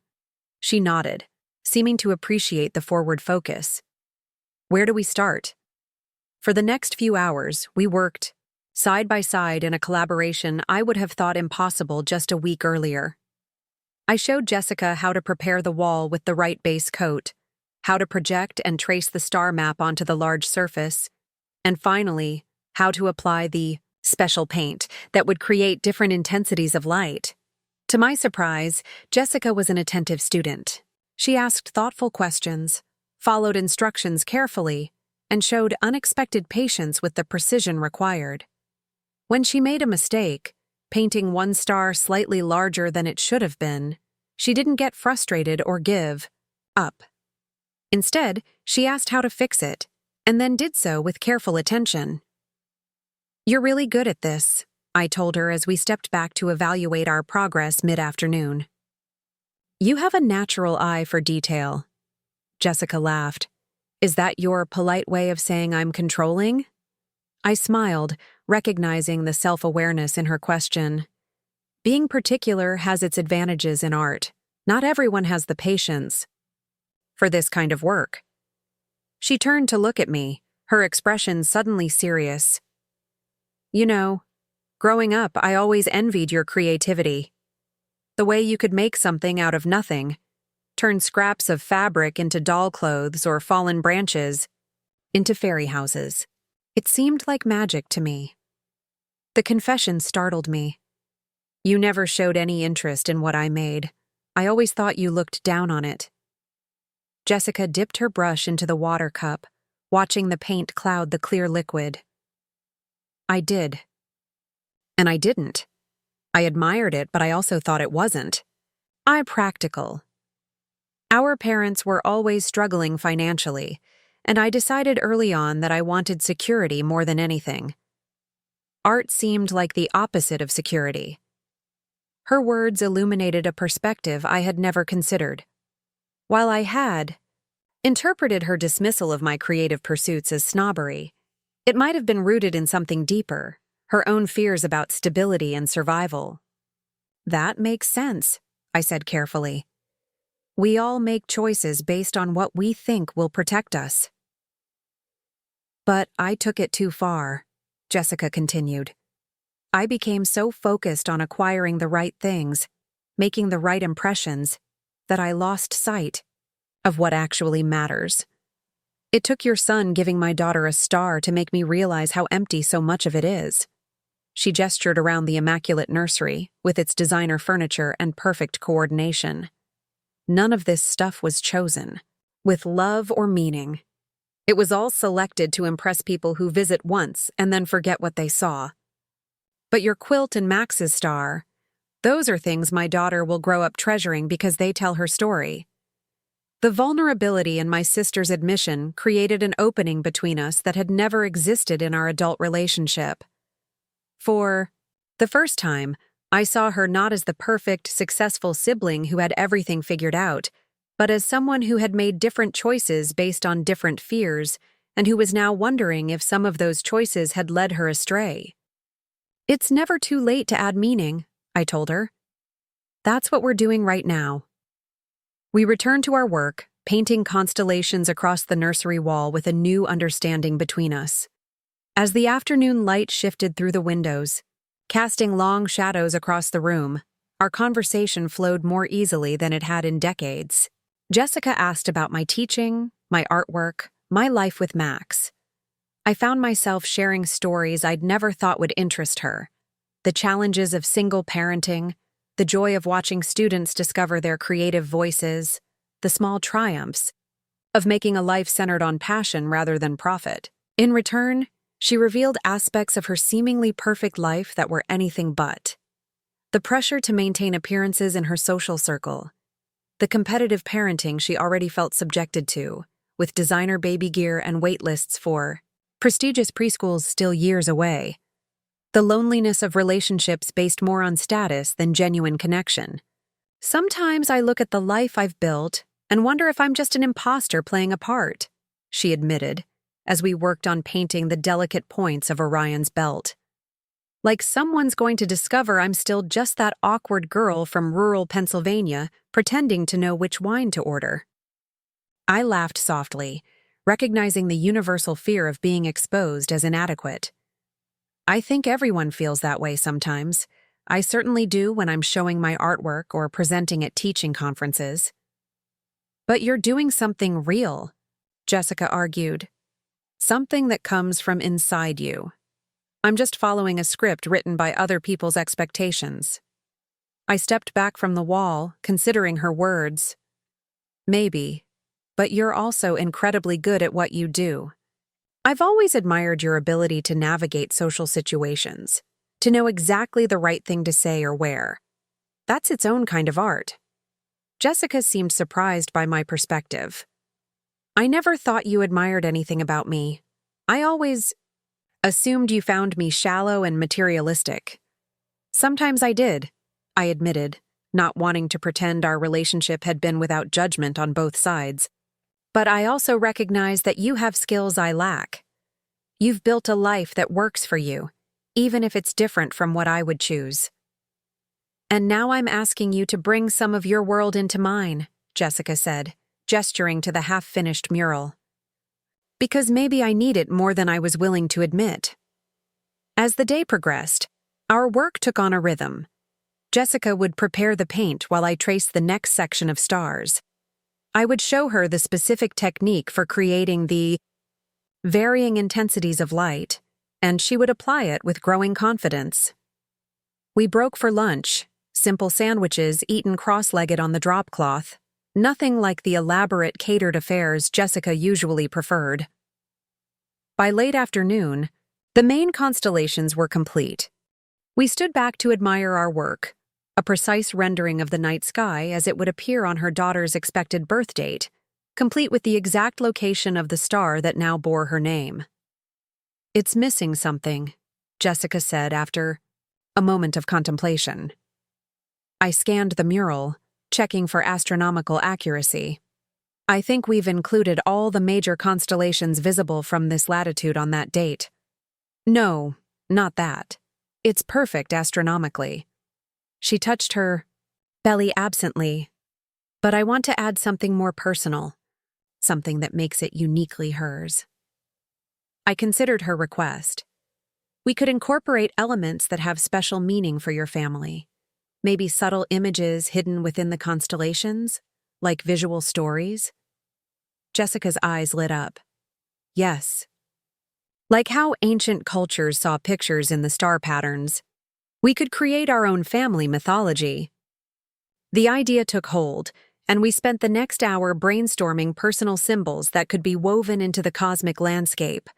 She nodded, seeming to appreciate the forward focus. Where do we start? For the next few hours, we worked, side by side in a collaboration I would have thought impossible just a week earlier. I showed Jessica how to prepare the wall with the right base coat, how to project and trace the star map onto the large surface, and finally, how to apply the special paint that would create different intensities of light. To my surprise, Jessica was an attentive student. She asked thoughtful questions, followed instructions carefully, and showed unexpected patience with the precision required. When she made a mistake, painting one star slightly larger than it should have been, she didn't get frustrated or give up. Instead, she asked how to fix it, and then did so with careful attention. You're really good at this, I told her as we stepped back to evaluate our progress mid-afternoon. You have a natural eye for detail. Jessica laughed. Is that your polite way of saying I'm controlling? I smiled, recognizing the self-awareness in her question. Being particular has its advantages in art. Not everyone has the patience for this kind of work. She turned to look at me, her expression suddenly serious. You know, growing up, I always envied your creativity. The way you could make something out of nothing, turn scraps of fabric into doll clothes or fallen branches into fairy houses. It seemed like magic to me. The confession startled me. You never showed any interest in what I made. I always thought you looked down on it. Jessica dipped her brush into the water cup, watching the paint cloud the clear liquid. I did. And I didn't. I admired it, but I also thought it wasn't. I'm practical. Our parents were always struggling financially, and I decided early on that I wanted security more than anything. Art seemed like the opposite of security. Her words illuminated a perspective I had never considered. While I had interpreted her dismissal of my creative pursuits as snobbery, it might have been rooted in something deeper, her own fears about stability and survival. That makes sense, I said carefully. We all make choices based on what we think will protect us. But I took it too far, Jessica continued. I became so focused on acquiring the right things, making the right impressions, that I lost sight of what actually matters. It took your son giving my daughter a star to make me realize how empty so much of it is. She gestured around the immaculate nursery, with its designer furniture and perfect coordination. None of this stuff was chosen, with love or meaning. It was all selected to impress people who visit once and then forget what they saw. But your quilt and Max's star, those are things my daughter will grow up treasuring because they tell her story. The vulnerability in my sister's admission created an opening between us that had never existed in our adult relationship. For the first time, I saw her not as the perfect, successful sibling who had everything figured out, but as someone who had made different choices based on different fears, and who was now wondering if some of those choices had led her astray. "It's never too late to add meaning," I told her. "That's what we're doing right now." We returned to our work, painting constellations across the nursery wall with a new understanding between us. As the afternoon light shifted through the windows, casting long shadows across the room, our conversation flowed more easily than it had in decades. Jessica asked about my teaching, my artwork, my life with Max. I found myself sharing stories I'd never thought would interest her. The challenges of single parenting, the joy of watching students discover their creative voices, the small triumphs of making a life centered on passion rather than profit. In return, she revealed aspects of her seemingly perfect life that were anything but. The pressure to maintain appearances in her social circle, the competitive parenting she already felt subjected to, with designer baby gear and wait lists for prestigious preschools still years away, the loneliness of relationships based more on status than genuine connection. "Sometimes I look at the life I've built and wonder if I'm just an imposter playing a part," she admitted, as we worked on painting the delicate points of Orion's belt. "Like someone's going to discover I'm still just that awkward girl from rural Pennsylvania pretending to know which wine to order." I laughed softly, recognizing the universal fear of being exposed as inadequate. "I think everyone feels that way sometimes. I certainly do when I'm showing my artwork or presenting at teaching conferences." "But you're doing something real," Jessica argued. "Something that comes from inside you. I'm just following a script written by other people's expectations." I stepped back from the wall, considering her words. "Maybe, but you're also incredibly good at what you do. I've always admired your ability to navigate social situations, to know exactly the right thing to say or wear. That's its own kind of art." Jessica seemed surprised by my perspective. "I never thought you admired anything about me. I always assumed you found me shallow and materialistic." "Sometimes I did," I admitted, not wanting to pretend our relationship had been without judgment on both sides. "But I also recognize that you have skills I lack. You've built a life that works for you, even if it's different from what I would choose. And now I'm asking you to bring some of your world into mine," Jessica said, gesturing to the half-finished mural. "Because maybe I need it more than I was willing to admit." As the day progressed, our work took on a rhythm. Jessica would prepare the paint while I traced the next section of stars. I would show her the specific technique for creating the varying intensities of light, and she would apply it with growing confidence. We broke for lunch, simple sandwiches eaten cross-legged on the drop cloth, nothing like the elaborate catered affairs Jessica usually preferred. By late afternoon, the main constellations were complete. We stood back to admire our work, a precise rendering of the night sky as it would appear on her daughter's expected birth date, complete with the exact location of the star that now bore her name. "It's missing something," Jessica said after a moment of contemplation. I scanned the mural, checking for astronomical accuracy. "I think we've included all the major constellations visible from this latitude on that date." "No, not that. It's perfect astronomically." She touched her belly absently. "But I want to add something more personal, something that makes it uniquely hers." I considered her request. "We could incorporate elements that have special meaning for your family. Maybe subtle images hidden within the constellations, like visual stories." Jessica's eyes lit up. "Yes. Like how ancient cultures saw pictures in the star patterns, we could create our own family mythology. The idea took hold, and we spent the next hour brainstorming personal symbols that could be woven into the cosmic landscape.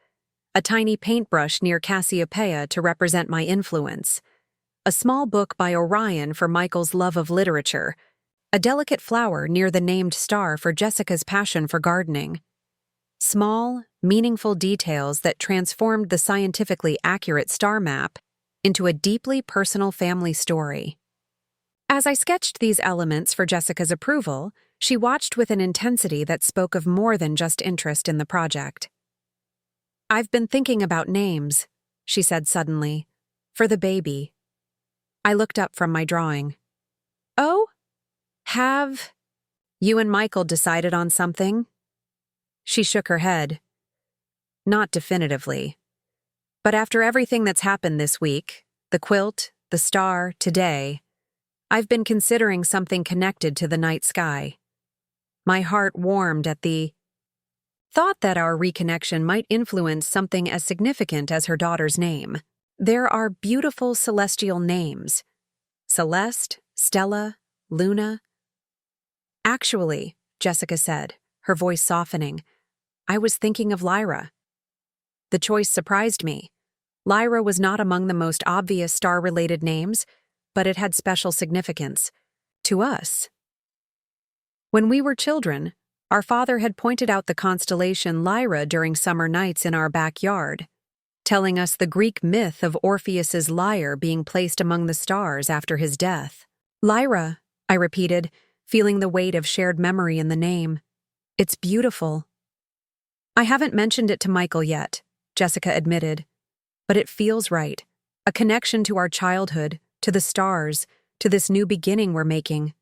A tiny paintbrush near Cassiopeia to represent my influence, a small book by Orion for Michael's love of literature, a delicate flower near the named star for Jessica's passion for gardening. Small, meaningful details that transformed the scientifically accurate star map into a deeply personal family story. As I sketched these elements for Jessica's approval, she watched with an intensity that spoke of more than just interest in the project. "I've been thinking about names," she said suddenly, "for the baby." I looked up from my drawing. "Oh? Have you and Michael decided on something?" She shook her head. "Not definitively. But after everything that's happened this week, the quilt, the star, today, I've been considering something connected to the night sky." My heart warmed at the thought that our reconnection might influence something as significant as her daughter's name. There are beautiful celestial names: Celeste, Stella, Luna. "Actually," Jessica said, her voice softening, "I was thinking of Lyra." The choice surprised me. Lyra was not among the most obvious star-related names, but it had special significance to us. When we were children, our father had pointed out the constellation Lyra during summer nights in our backyard, telling us the Greek myth of Orpheus's lyre being placed among the stars after his death. "Lyra," I repeated, feeling the weight of shared memory in the name. "It's beautiful." "I haven't mentioned it to Michael yet," Jessica admitted, "but it feels right. A connection to our childhood, to the stars, to this new beginning we're making."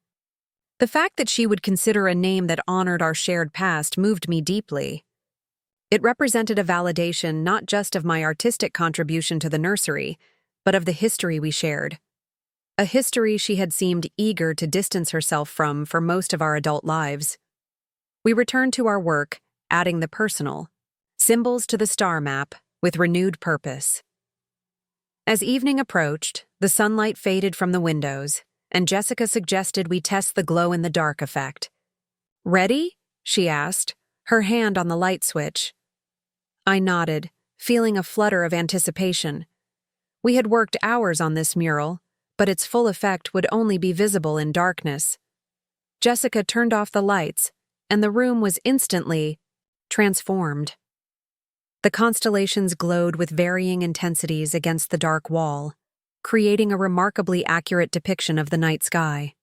The fact that she would consider a name that honored our shared past moved me deeply. It represented a validation not just of my artistic contribution to the nursery, but of the history we shared. A history she had seemed eager to distance herself from for most of our adult lives. We returned to our work, adding the personal symbols to the star map with renewed purpose. As evening approached, the sunlight faded from the windows, and Jessica suggested we test the glow-in-the-dark effect. "Ready?" she asked, her hand on the light switch. I nodded, feeling a flutter of anticipation. We had worked hours on this mural, but its full effect would only be visible in darkness. Jessica turned off the lights, and the room was instantly transformed. The constellations glowed with varying intensities against the dark wall, creating a remarkably accurate depiction of the night sky.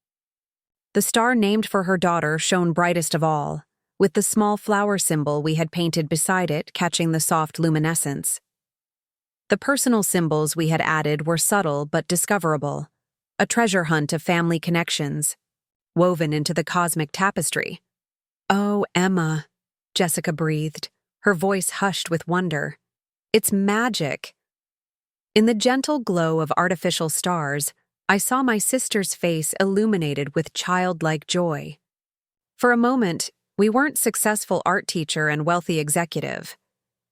The star named for her daughter shone brightest of all, with the small flower symbol we had painted beside it catching the soft luminescence. The personal symbols we had added were subtle but discoverable, a treasure hunt of family connections, woven into the cosmic tapestry. "Oh, Emma," Jessica breathed, her voice hushed with wonder. "It's magic." In the gentle glow of artificial stars, I saw my sister's face illuminated with childlike joy. For a moment, we weren't successful art teacher and wealthy executive.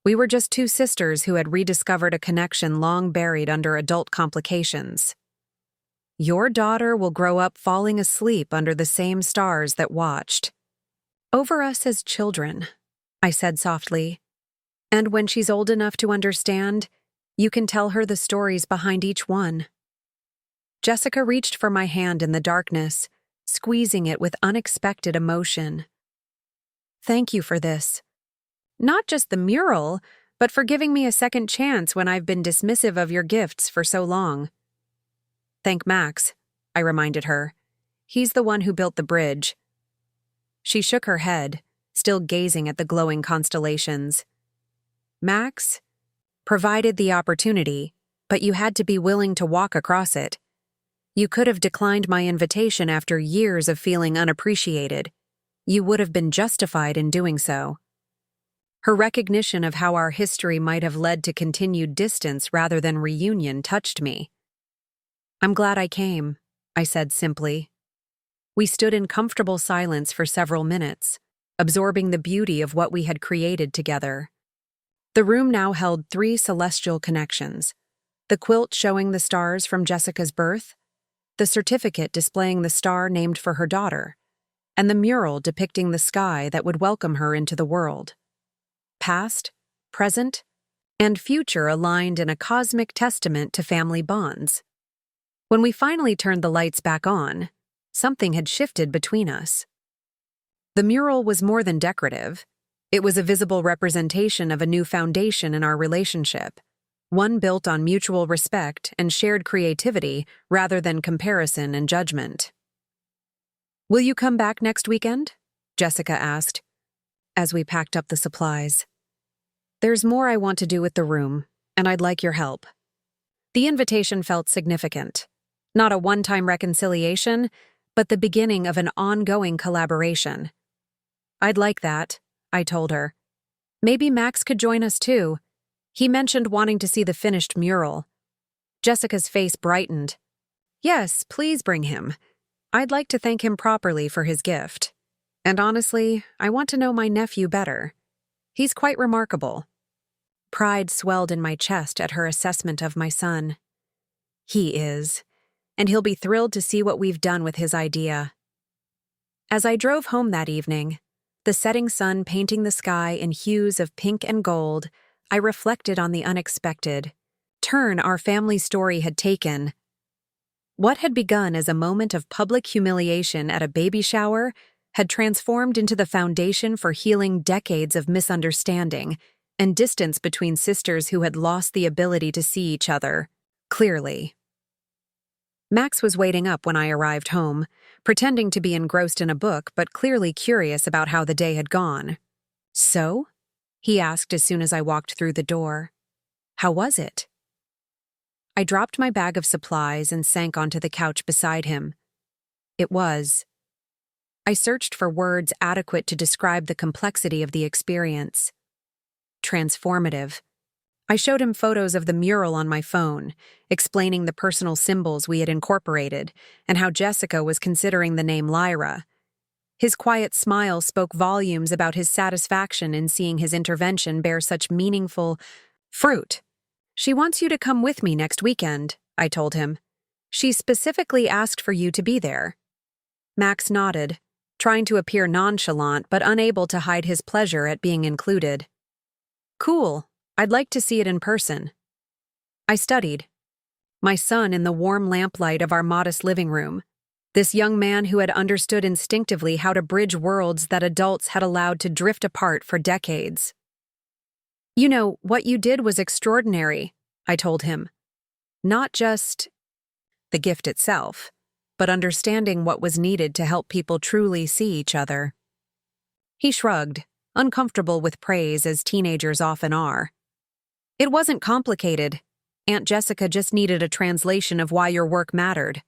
We were just two sisters who had rediscovered a connection long buried under adult complications. "Your daughter will grow up falling asleep under the same stars that watched over us as children," I said softly. "And when she's old enough to understand, you can tell her the stories behind each one." Jessica reached for my hand in the darkness, squeezing it with unexpected emotion. "Thank you for this. Not just the mural, but for giving me a second chance when I've been dismissive of your gifts for so long." "Thank Max," I reminded her. "He's the one who built the bridge." She shook her head, still gazing at the glowing constellations. "Max provided the opportunity, but you had to be willing to walk across it. You could have declined my invitation after years of feeling unappreciated. You would have been justified in doing so." Her recognition of how our history might have led to continued distance rather than reunion touched me. "I'm glad I came," I said simply. We stood in comfortable silence for several minutes, absorbing the beauty of what we had created together. The room now held 3 celestial connections: the quilt showing the stars from Jessica's birth, the certificate displaying the star named for her daughter, and the mural depicting the sky that would welcome her into the world. Past, present, and future aligned in a cosmic testament to family bonds. When we finally turned the lights back on, something had shifted between us. The mural was more than decorative. It was a visible representation of a new foundation in our relationship, one built on mutual respect and shared creativity rather than comparison and judgment. "Will you come back next weekend?" Jessica asked, as we packed up the supplies. "There's more I want to do with the room, and I'd like your help." The invitation felt significant. Not a one-time reconciliation, but the beginning of an ongoing collaboration. "I'd like that," I told her. "Maybe Max could join us too. He mentioned wanting to see the finished mural." Jessica's face brightened. "Yes, please bring him. I'd like to thank him properly for his gift. And honestly, I want to know my nephew better. He's quite remarkable." Pride swelled in my chest at her assessment of my son. "He is, and he'll be thrilled to see what we've done with his idea." As I drove home that evening, the setting sun painting the sky in hues of pink and gold, I reflected on the unexpected turn our family story had taken. What had begun as a moment of public humiliation at a baby shower had transformed into the foundation for healing decades of misunderstanding and distance between sisters who had lost the ability to see each other clearly. Max was waiting up when I arrived home, pretending to be engrossed in a book but clearly curious about how the day had gone. "So?" he asked as soon as I walked through the door. "How was it?" I dropped my bag of supplies and sank onto the couch beside him. It was. I searched for words adequate to describe the complexity of the experience. Transformative. I showed him photos of the mural on my phone, explaining the personal symbols we had incorporated and how Jessica was considering the name Lyra. His quiet smile spoke volumes about his satisfaction in seeing his intervention bear such meaningful fruit. "She wants you to come with me next weekend," I told him. "She specifically asked for you to be there." Max nodded, trying to appear nonchalant but unable to hide his pleasure at being included. "Cool. I'd like to see it in person." I studied my son in the warm lamplight of our modest living room, this young man who had understood instinctively how to bridge worlds that adults had allowed to drift apart for decades. "You know, what you did was extraordinary," I told him. "Not just the gift itself, but understanding what was needed to help people truly see each other." He shrugged, uncomfortable with praise as teenagers often are. "It wasn't complicated. Aunt Jessica just needed a translation of why your work mattered.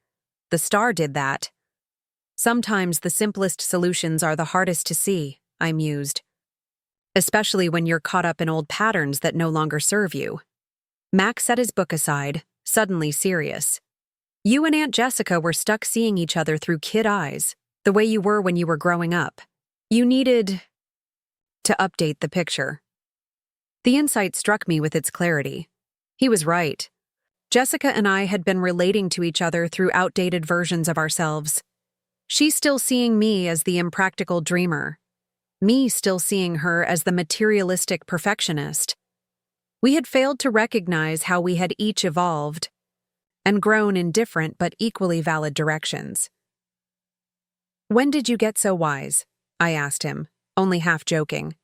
The star did that." "Sometimes the simplest solutions are the hardest to see," I mused. "Especially when you're caught up in old patterns that no longer serve you." Max set his book aside, suddenly serious. "You and Aunt Jessica were stuck seeing each other through kid eyes, the way you were when you were growing up. You needed to update the picture." The insight struck me with its clarity. He was right. Jessica and I had been relating to each other through outdated versions of ourselves. She still seeing me as the impractical dreamer, me still seeing her as the materialistic perfectionist. We had failed to recognize how we had each evolved and grown in different but equally valid directions. "When did you get so wise?" I asked him, only half joking.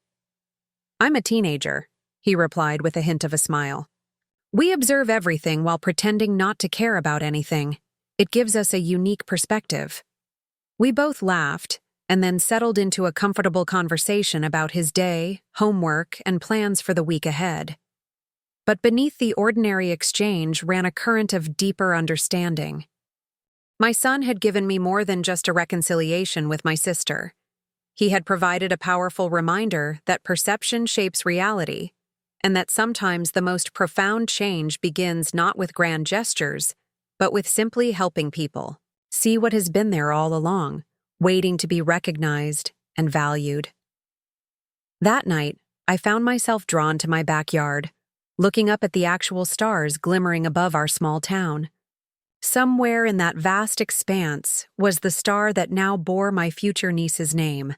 "I'm a teenager," he replied with a hint of a smile. "We observe everything while pretending not to care about anything. It gives us a unique perspective." We both laughed and then settled into a comfortable conversation about his day, homework, and plans for the week ahead. But beneath the ordinary exchange ran a current of deeper understanding. My son had given me more than just a reconciliation with my sister. He had provided a powerful reminder that perception shapes reality, and that sometimes the most profound change begins not with grand gestures, but with simply helping people see what has been there all along, waiting to be recognized and valued. That night, I found myself drawn to my backyard, looking up at the actual stars glimmering above our small town. Somewhere in that vast expanse was the star that now bore my future niece's name,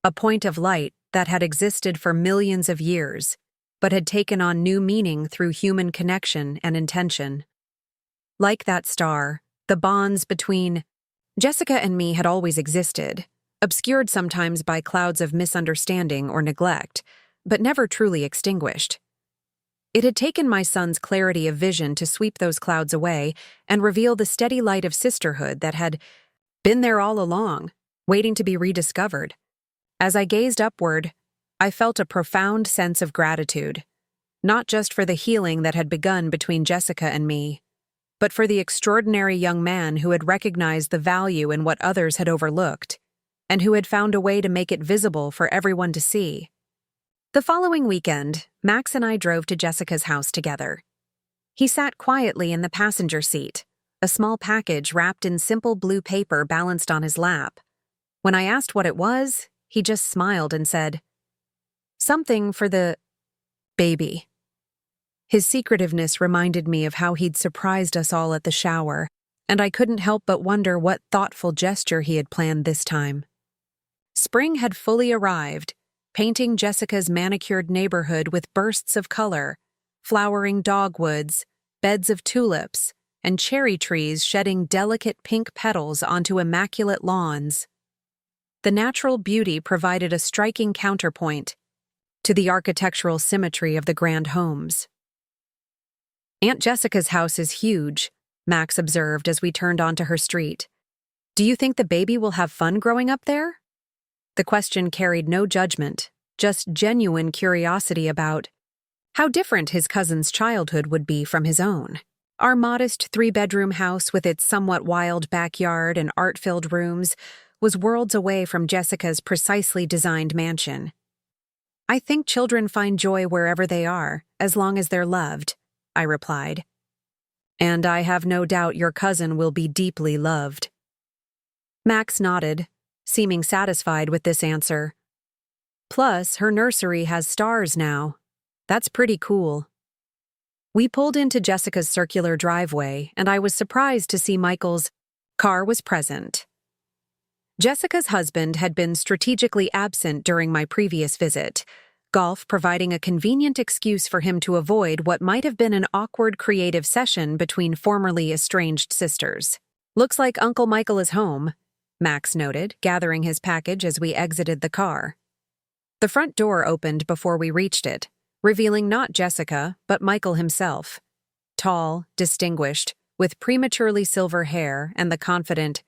a point of light that had existed for millions of years, but had taken on new meaning through human connection and intention. Like that star, the bonds between Jessica and me had always existed, obscured sometimes by clouds of misunderstanding or neglect, but never truly extinguished. It had taken my son's clarity of vision to sweep those clouds away and reveal the steady light of sisterhood that had been there all along, waiting to be rediscovered. As I gazed upward, I felt a profound sense of gratitude, not just for the healing that had begun between Jessica and me, but for the extraordinary young man who had recognized the value in what others had overlooked, and who had found a way to make it visible for everyone to see. The following weekend, Max and I drove to Jessica's house together. He sat quietly in the passenger seat, a small package wrapped in simple blue paper balanced on his lap. When I asked what it was, he just smiled and said, "Something for the baby." His secretiveness reminded me of how he'd surprised us all at the shower, and I couldn't help but wonder what thoughtful gesture he had planned this time. Spring had fully arrived, painting Jessica's manicured neighborhood with bursts of color, flowering dogwoods, beds of tulips, and cherry trees shedding delicate pink petals onto immaculate lawns. The natural beauty provided a striking counterpoint to the architectural symmetry of the grand homes. "Aunt Jessica's house is huge," Max observed as we turned onto her street. "Do you think the baby will have fun growing up there?" The question carried no judgment, just genuine curiosity about how different his cousin's childhood would be from his own. Our modest three-bedroom house with its somewhat wild backyard and art-filled rooms was worlds away from Jessica's precisely designed mansion. "I think children find joy wherever they are, as long as they're loved," I replied. "And I have no doubt your cousin will be deeply loved." Max nodded, seeming satisfied with this answer. "Plus, her nursery has stars now. That's pretty cool." We pulled into Jessica's circular driveway, and I was surprised to see Michael's car was present. Jessica's husband had been strategically absent during my previous visit, golf providing a convenient excuse for him to avoid what might have been an awkward creative session between formerly estranged sisters. "Looks like Uncle Michael is home," Max noted, gathering his package as we exited the car. The front door opened before we reached it, revealing not Jessica, but Michael himself. Tall, distinguished, with prematurely silver hair and the confident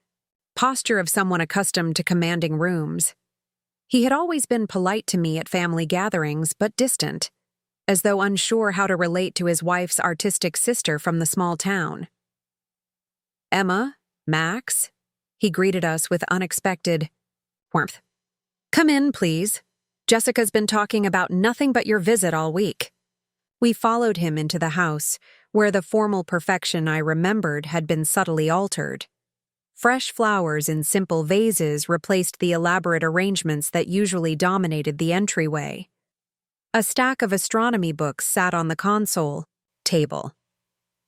posture of someone accustomed to commanding rooms. He had always been polite to me at family gatherings, but distant, as though unsure how to relate to his wife's artistic sister from the small town. "Emma, Max," he greeted us with unexpected warmth. "Come in, please. Jessica's been talking about nothing but your visit all week." We followed him into the house, where the formal perfection I remembered had been subtly altered. Fresh flowers in simple vases replaced the elaborate arrangements that usually dominated the entryway. A stack of astronomy books sat on the console table.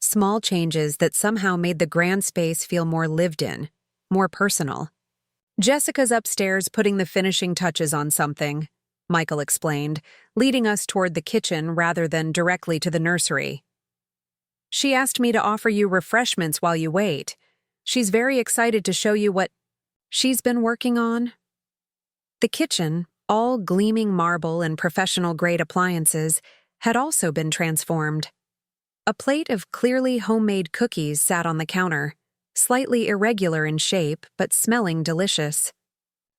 Small changes that somehow made the grand space feel more lived in, more personal. "Jessica's upstairs putting the finishing touches on something," Michael explained, leading us toward the kitchen rather than directly to the nursery. "She asked me to offer you refreshments while you wait. She's very excited to show you what she's been working on." The kitchen, all gleaming marble and professional-grade appliances, had also been transformed. A plate of clearly homemade cookies sat on the counter, slightly irregular in shape but smelling delicious.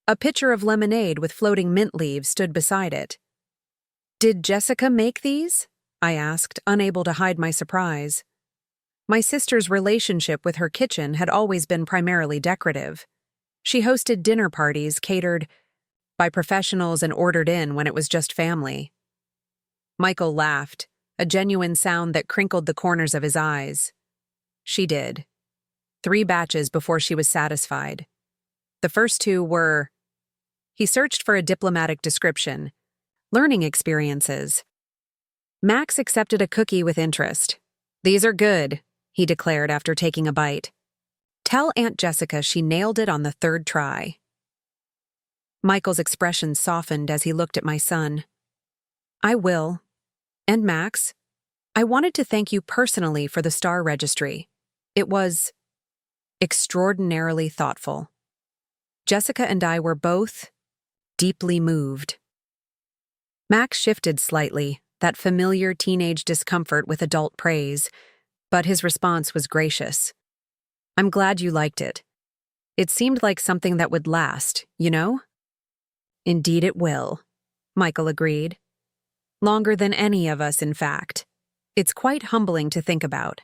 A pitcher of lemonade with floating mint leaves stood beside it. "Did Jessica make these?" I asked, unable to hide my surprise. My sister's relationship with her kitchen had always been primarily decorative. She hosted dinner parties catered by professionals and ordered in when it was just family. Michael laughed, a genuine sound that crinkled the corners of his eyes. "She did. 3 batches before she was satisfied. The first 2 were..." He searched for a diplomatic description, learning experiences. Max accepted a cookie with interest. "These are good," he declared after taking a bite. "Tell Aunt Jessica she nailed it on the third try." Michael's expression softened as he looked at my son. "I will. And Max, I wanted to thank you personally for the star registry. It was extraordinarily thoughtful." Jessica and I were both deeply moved. Max shifted slightly, that familiar teenage discomfort with adult praise, but his response was gracious. "I'm glad you liked it. It seemed like something that would last, you know?" "Indeed it will," Michael agreed. "Longer than any of us, in fact. It's quite humbling to think about."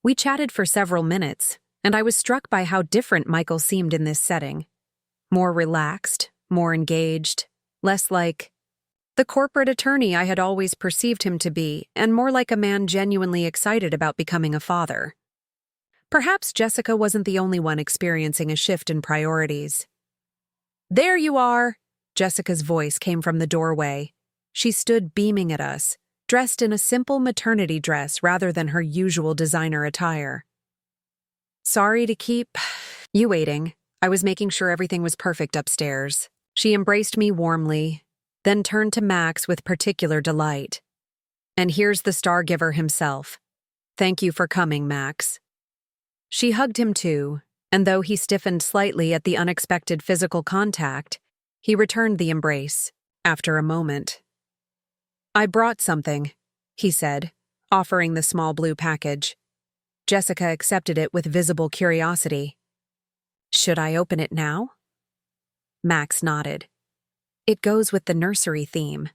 We chatted for several minutes, and I was struck by how different Michael seemed in this setting. More relaxed, more engaged, less like the corporate attorney I had always perceived him to be, and more like a man genuinely excited about becoming a father. Perhaps Jessica wasn't the only one experiencing a shift in priorities. "There you are!" Jessica's voice came from the doorway. She stood beaming at us, dressed in a simple maternity dress rather than her usual designer attire. "Sorry to keep you waiting. I was making sure everything was perfect upstairs." She embraced me warmly, then turned to Max with particular delight. "And here's the star giver himself. Thank you for coming, Max." She hugged him too, and though he stiffened slightly at the unexpected physical contact, he returned the embrace, after a moment. "I brought something," he said, offering the small blue package. Jessica accepted it with visible curiosity. "Should I open it now?" Max nodded. "It goes with the nursery theme."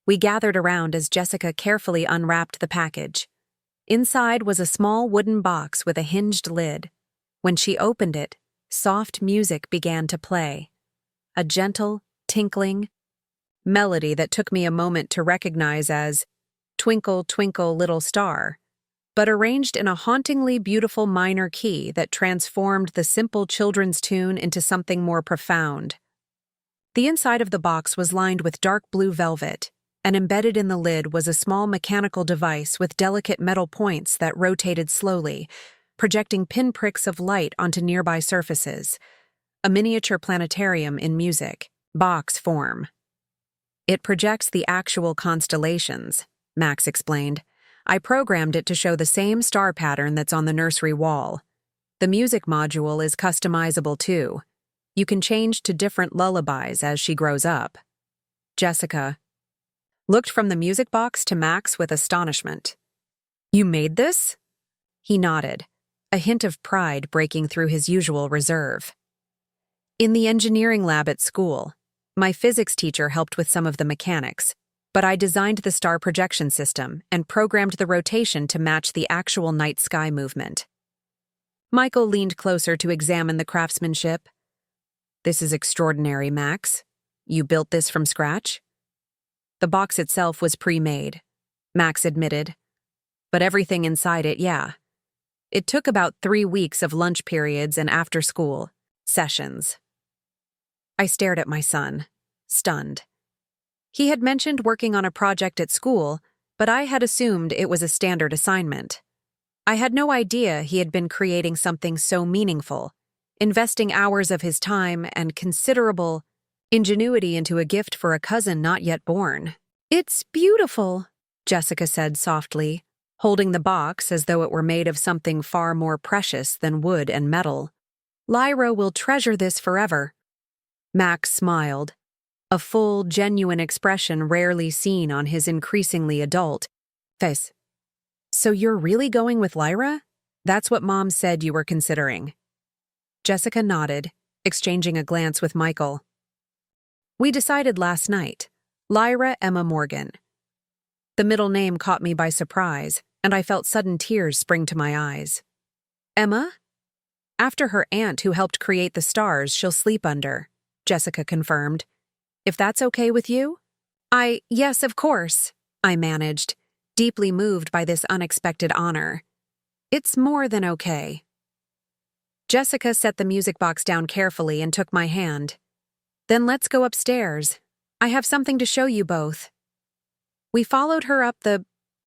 We gathered around as Jessica carefully unwrapped the package. Inside was a small wooden box with a hinged lid. When she opened it, soft music began to play. A gentle, tinkling melody that took me a moment to recognize as "Twinkle, Twinkle, Little Star," but arranged in a hauntingly beautiful minor key that transformed the simple children's tune into something more profound. The inside of the box was lined with dark blue velvet, and embedded in the lid was a small mechanical device with delicate metal points that rotated slowly, projecting pinpricks of light onto nearby surfaces. A miniature planetarium in music, box form. "It projects the actual constellations," Max explained. "I programmed it to show the same star pattern that's on the nursery wall. The music module is customizable too. You can change to different lullabies as she grows up." Jessica looked from the music box to Max with astonishment. "You made this?" He nodded, a hint of pride breaking through his usual reserve. "In the engineering lab at school, my physics teacher helped with some of the mechanics, but I designed the star projection system and programmed the rotation to match the actual night sky movement." Michael leaned closer to examine the craftsmanship. "This is extraordinary, Max. You built this from scratch?" "The box itself was pre-made," Max admitted. "But everything inside it, yeah. It took about 3 weeks of lunch periods and after-school sessions." I stared at my son, stunned. He had mentioned working on a project at school, but I had assumed it was a standard assignment. I had no idea he had been creating something so meaningful, investing hours of his time and considerable ingenuity into a gift for a cousin not yet born. "It's beautiful," Jessica said softly, holding the box as though it were made of something far more precious than wood and metal. "Lyra will treasure this forever." Max smiled, a full, genuine expression rarely seen on his increasingly adult face. "So you're really going with Lyra? That's what Mom said you were considering." Jessica nodded, exchanging a glance with Michael. "We decided last night. Lyra Emma Morgan." The middle name caught me by surprise, and I felt sudden tears spring to my eyes. "Emma?" "After her aunt who helped create the stars she'll sleep under," Jessica confirmed. "If that's okay with you?" Yes, of course," I managed, deeply moved by this unexpected honor. "It's more than okay." Jessica set the music box down carefully and took my hand. "Then let's go upstairs. I have something to show you both. We followed her up the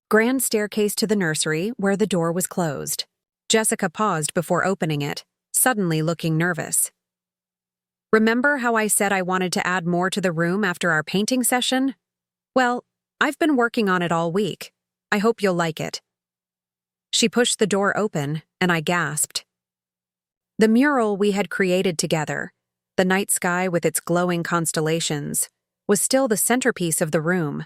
grand staircase to the nursery, where the door was closed. Jessica paused before opening it, suddenly looking nervous. Remember how I said I wanted to add more to the room after our painting session? Well, I've been working on it all week. I hope you'll like it. She pushed the door open, and I gasped. The mural we had created together, the night sky with its glowing constellations, was still the centerpiece of the room.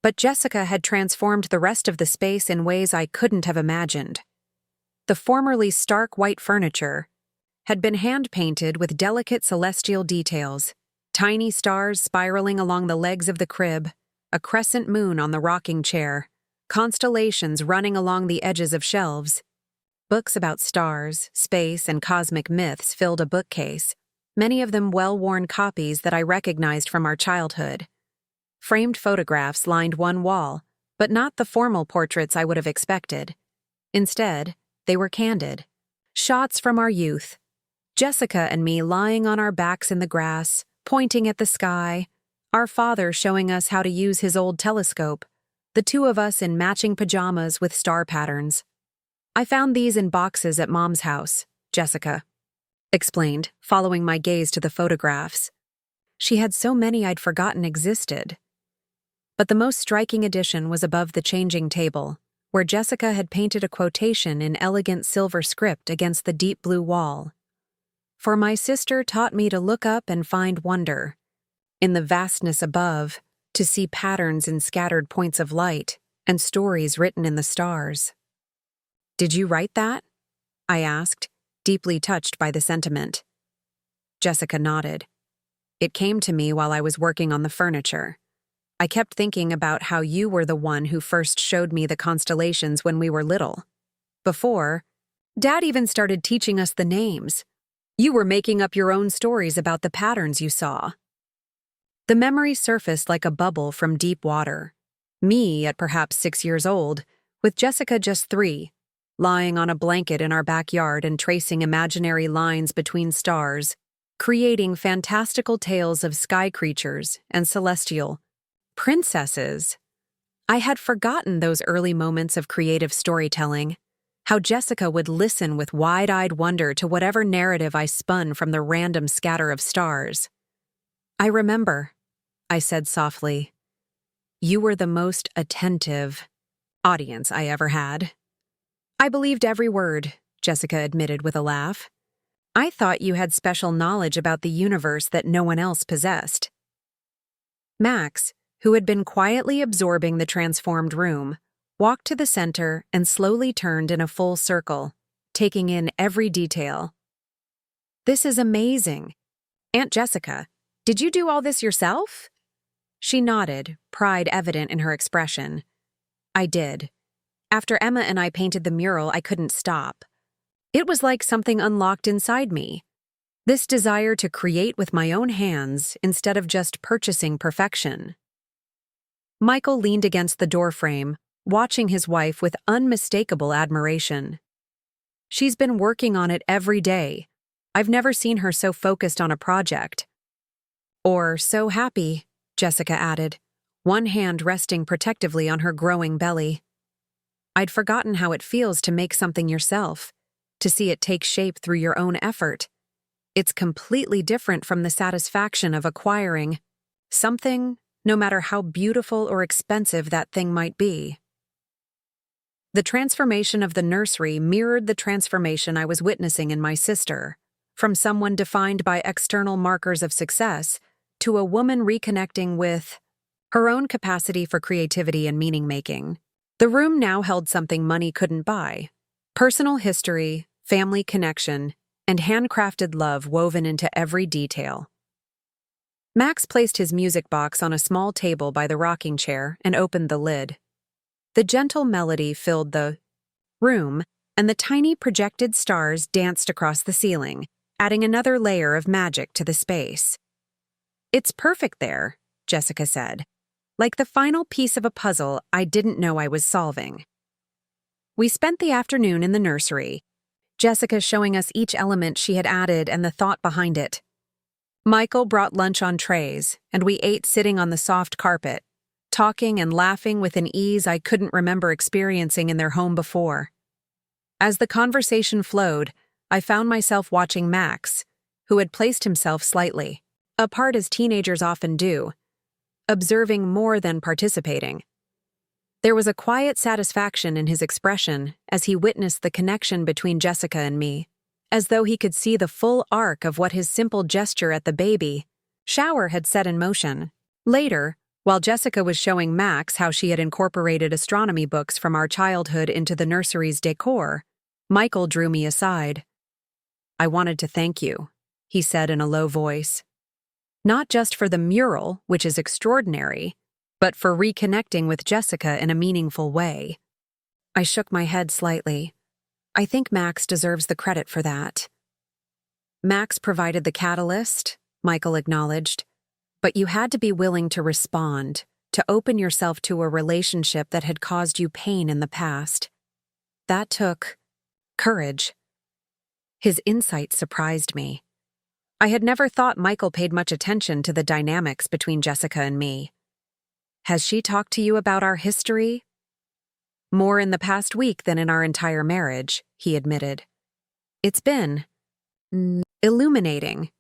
But Jessica had transformed the rest of the space in ways I couldn't have imagined. The formerly stark white furniture had been hand-painted with delicate celestial details, tiny stars spiraling along the legs of the crib, a crescent moon on the rocking chair, constellations running along the edges of shelves. Books about stars, space, and cosmic myths filled a bookcase, many of them well-worn copies that I recognized from our childhood. Framed photographs lined one wall, but not the formal portraits I would have expected. Instead, they were candid. Shots from our youth. Jessica and me lying on our backs in the grass, pointing at the sky, our father showing us how to use his old telescope, the two of us in matching pajamas with star patterns. I found these in boxes at Mom's house, Jessica explained, following my gaze to the photographs. She had so many I'd forgotten existed. But the most striking addition was above the changing table, where Jessica had painted a quotation in elegant silver script against the deep blue wall. For my sister taught me to look up and find wonder. In the vastness above, to see patterns in scattered points of light and stories written in the stars. Did you write that? I asked, deeply touched by the sentiment. Jessica nodded. It came to me while I was working on the furniture. I kept thinking about how you were the one who first showed me the constellations when we were little. Before, Dad even started teaching us the names. You were making up your own stories about the patterns you saw. The memory surfaced like a bubble from deep water. Me, at perhaps 6 years old, with Jessica just 3, lying on a blanket in our backyard and tracing imaginary lines between stars, creating fantastical tales of sky creatures and celestial princesses. I had forgotten those early moments of creative storytelling, how Jessica would listen with wide-eyed wonder to whatever narrative I spun from the random scatter of stars. I remember, I said softly. You were the most attentive audience I ever had. I believed every word, Jessica admitted with a laugh. I thought you had special knowledge about the universe that no one else possessed. Max, who had been quietly absorbing the transformed room, walked to the center and slowly turned in a full circle, taking in every detail. This is amazing. Aunt Jessica, did you do all this yourself? She nodded, pride evident in her expression. I did. After Emma and I painted the mural, I couldn't stop. It was like something unlocked inside me. This desire to create with my own hands instead of just purchasing perfection. Michael leaned against the doorframe, watching his wife with unmistakable admiration. She's been working on it every day. I've never seen her so focused on a project. Or so happy, Jessica added, one hand resting protectively on her growing belly. I'd forgotten how it feels to make something yourself, to see it take shape through your own effort. It's completely different from the satisfaction of acquiring something, no matter how beautiful or expensive that thing might be. The transformation of the nursery mirrored the transformation I was witnessing in my sister, from someone defined by external markers of success to a woman reconnecting with her own capacity for creativity and meaning-making. The room now held something money couldn't buy: personal history, family connection, and handcrafted love woven into every detail. Max placed his music box on a small table by the rocking chair and opened the lid. The gentle melody filled the room, and the tiny projected stars danced across the ceiling, adding another layer of magic to the space. It's perfect there, Jessica said, like the final piece of a puzzle I didn't know I was solving. We spent the afternoon in the nursery, Jessica showing us each element she had added and the thought behind it. Michael brought lunch on trays, and we ate sitting on the soft carpet, talking and laughing with an ease I couldn't remember experiencing in their home before. As the conversation flowed, I found myself watching Max, who had placed himself slightly apart as teenagers often do, observing more than participating. There was a quiet satisfaction in his expression as he witnessed the connection between Jessica and me, as though he could see the full arc of what his simple gesture at the baby shower had set in motion. Later, while Jessica was showing Max how she had incorporated astronomy books from our childhood into the nursery's decor, Michael drew me aside. "I wanted to thank you," he said in a low voice. "Not just for the mural, which is extraordinary, but for reconnecting with Jessica in a meaningful way." I shook my head slightly. "I think Max deserves the credit for that." "Max provided the catalyst," Michael acknowledged, "but you had to be willing to respond, to open yourself to a relationship that had caused you pain in the past. That took courage." His insight surprised me. I had never thought Michael paid much attention to the dynamics between Jessica and me. "Has she talked to you about our history?" "More in the past week than in our entire marriage," he admitted. "It's been illuminating.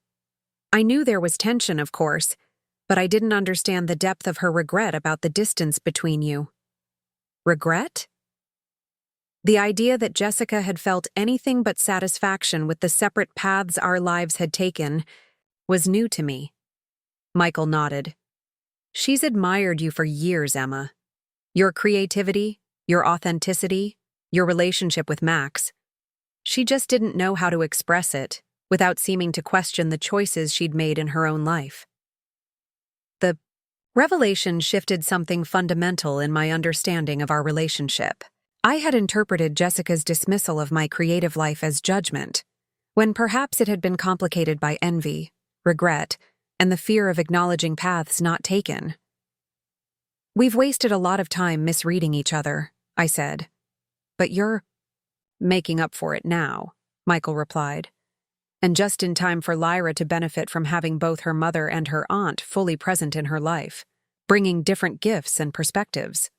I knew there was tension, of course, but I didn't understand the depth of her regret about the distance between you." "Regret?" The idea that Jessica had felt anything but satisfaction with the separate paths our lives had taken was new to me. Michael nodded. "She's admired you for years, Emma. Your creativity, your authenticity, your relationship with Max. She just didn't know how to express it without seeming to question the choices she'd made in her own life." The revelation shifted something fundamental in my understanding of our relationship. I had interpreted Jessica's dismissal of my creative life as judgment, when perhaps it had been complicated by envy, regret, and the fear of acknowledging paths not taken. "We've wasted a lot of time misreading each other," I said. "But you're making up for it now," Michael replied. "And just in time for Lyra to benefit from having both her mother and her aunt fully present in her life, bringing different gifts and perspectives."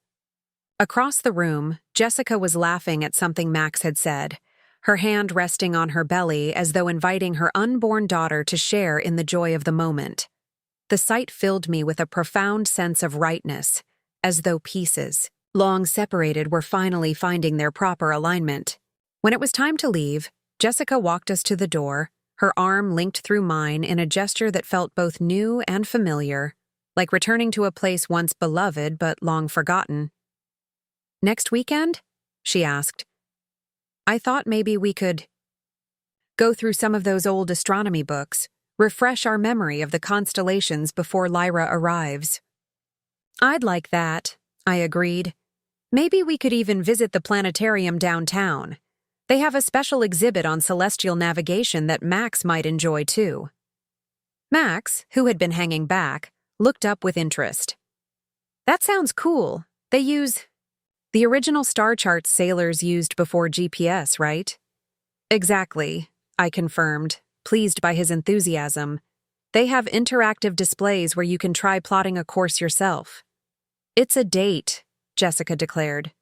Across the room, Jessica was laughing at something Max had said, her hand resting on her belly as though inviting her unborn daughter to share in the joy of the moment. The sight filled me with a profound sense of rightness, as though pieces, long separated, were finally finding their proper alignment. When it was time to leave, Jessica walked us to the door, her arm linked through mine in a gesture that felt both new and familiar, like returning to a place once beloved but long forgotten. "Next weekend?" she asked. "I thought maybe we could go through some of those old astronomy books, refresh our memory of the constellations before Lyra arrives." "I'd like that," I agreed. "Maybe we could even visit the planetarium downtown. They have a special exhibit on celestial navigation that Max might enjoy too." Max, who had been hanging back, looked up with interest. "That sounds cool. They use the original star charts sailors used before GPS, right?" "Exactly," I confirmed, pleased by his enthusiasm. "They have interactive displays where you can try plotting a course yourself." "It's a date," Jessica declared.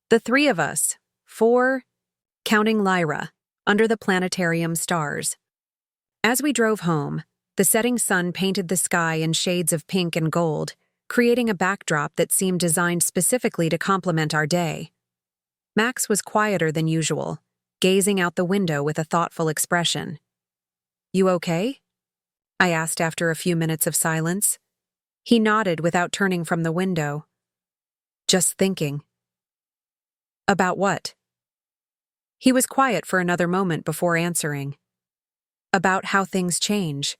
"The three of us, 4, counting Lyra, under the planetarium stars." As we drove home, the setting sun painted the sky in shades of pink and gold, creating a backdrop that seemed designed specifically to complement our day. Max was quieter than usual, gazing out the window with a thoughtful expression. "You okay?" I asked after a few minutes of silence. He nodded without turning from the window. "Just thinking." "About what?" He was quiet for another moment before answering. "About how things change.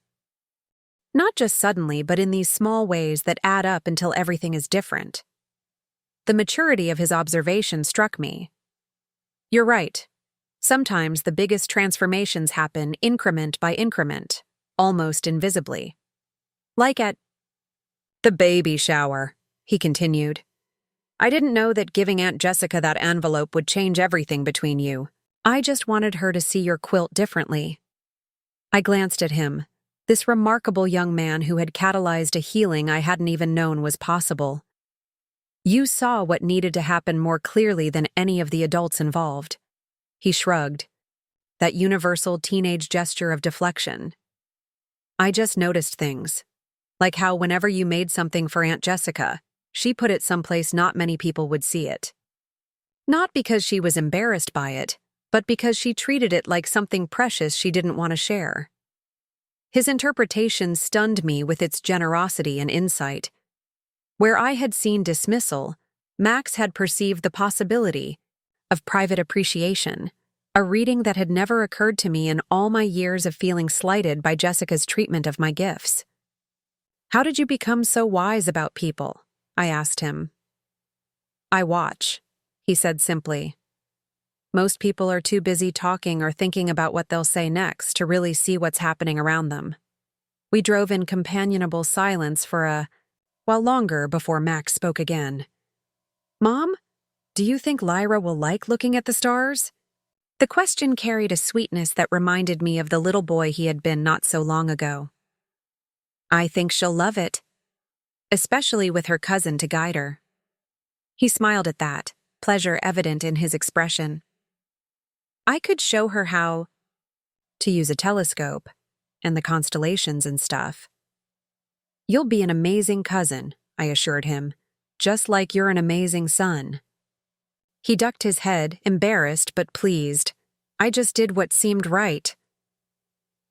Not just suddenly, but in these small ways that add up until everything is different." The maturity of his observation struck me. "You're right. Sometimes the biggest transformations happen increment by increment, almost invisibly. Like at the baby shower," he continued. "I didn't know that giving Aunt Jessica that envelope would change everything between you. I just wanted her to see your quilt differently." I glanced at him, this remarkable young man who had catalyzed a healing I hadn't even known was possible. You saw what needed to happen more clearly than any of the adults involved. He shrugged. That universal teenage gesture of deflection. I just noticed things. Like how whenever you made something for Aunt Jessica, she put it someplace not many people would see it. Not because she was embarrassed by it, but because she treated it like something precious she didn't want to share. His interpretation stunned me with its generosity and insight. Where I had seen dismissal, Max had perceived the possibility of private appreciation, a reading that had never occurred to me in all my years of feeling slighted by Jessica's treatment of my gifts. How did you become so wise about people? I asked him. I watch, he said simply. Most people are too busy talking or thinking about what they'll say next to really see what's happening around them. We drove in companionable silence for a while longer before Max spoke again. Mom, do you think Lyra will like looking at the stars? The question carried a sweetness that reminded me of the little boy he had been not so long ago. I think she'll love it, especially with her cousin to guide her. He smiled at that, pleasure evident in his expression. I could show her how to use a telescope and the constellations and stuff. You'll be an amazing cousin, I assured him, just like you're an amazing son. He ducked his head, embarrassed but pleased. I just did what seemed right.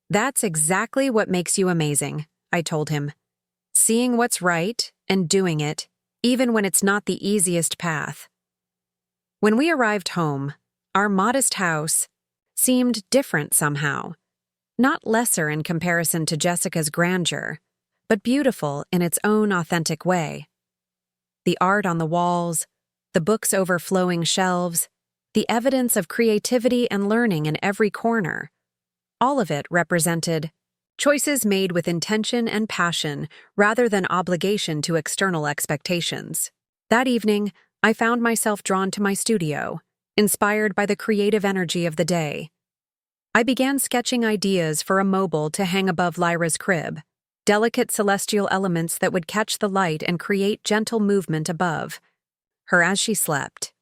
That's exactly what makes you amazing, I told him. Seeing what's right and doing it, even when it's not the easiest path. When we arrived home, our modest house seemed different somehow. Not lesser in comparison to Jessica's grandeur, but beautiful in its own authentic way. The art on the walls, the books overflowing shelves, the evidence of creativity and learning in every corner, all of it represented choices made with intention and passion rather than obligation to external expectations. That evening, I found myself drawn to my studio, inspired by the creative energy of the day. I began sketching ideas for a mobile to hang above Lyra's crib, delicate celestial elements that would catch the light and create gentle movement above her as she slept.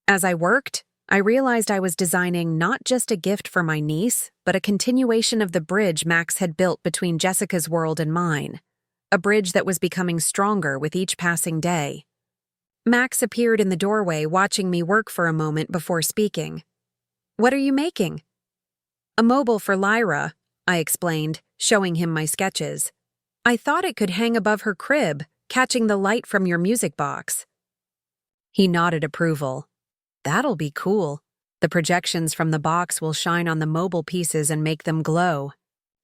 As I worked, I realized I was designing not just a gift for my niece, but a continuation of the bridge Max had built between Jessica's world and mine, a bridge that was becoming stronger with each passing day. Max appeared in the doorway, watching me work for a moment before speaking. What are you making? A mobile for Lyra, I explained, showing him my sketches. I thought it could hang above her crib, catching the light from your music box. He nodded approval. That'll be cool. The projections from the box will shine on the mobile pieces and make them glow.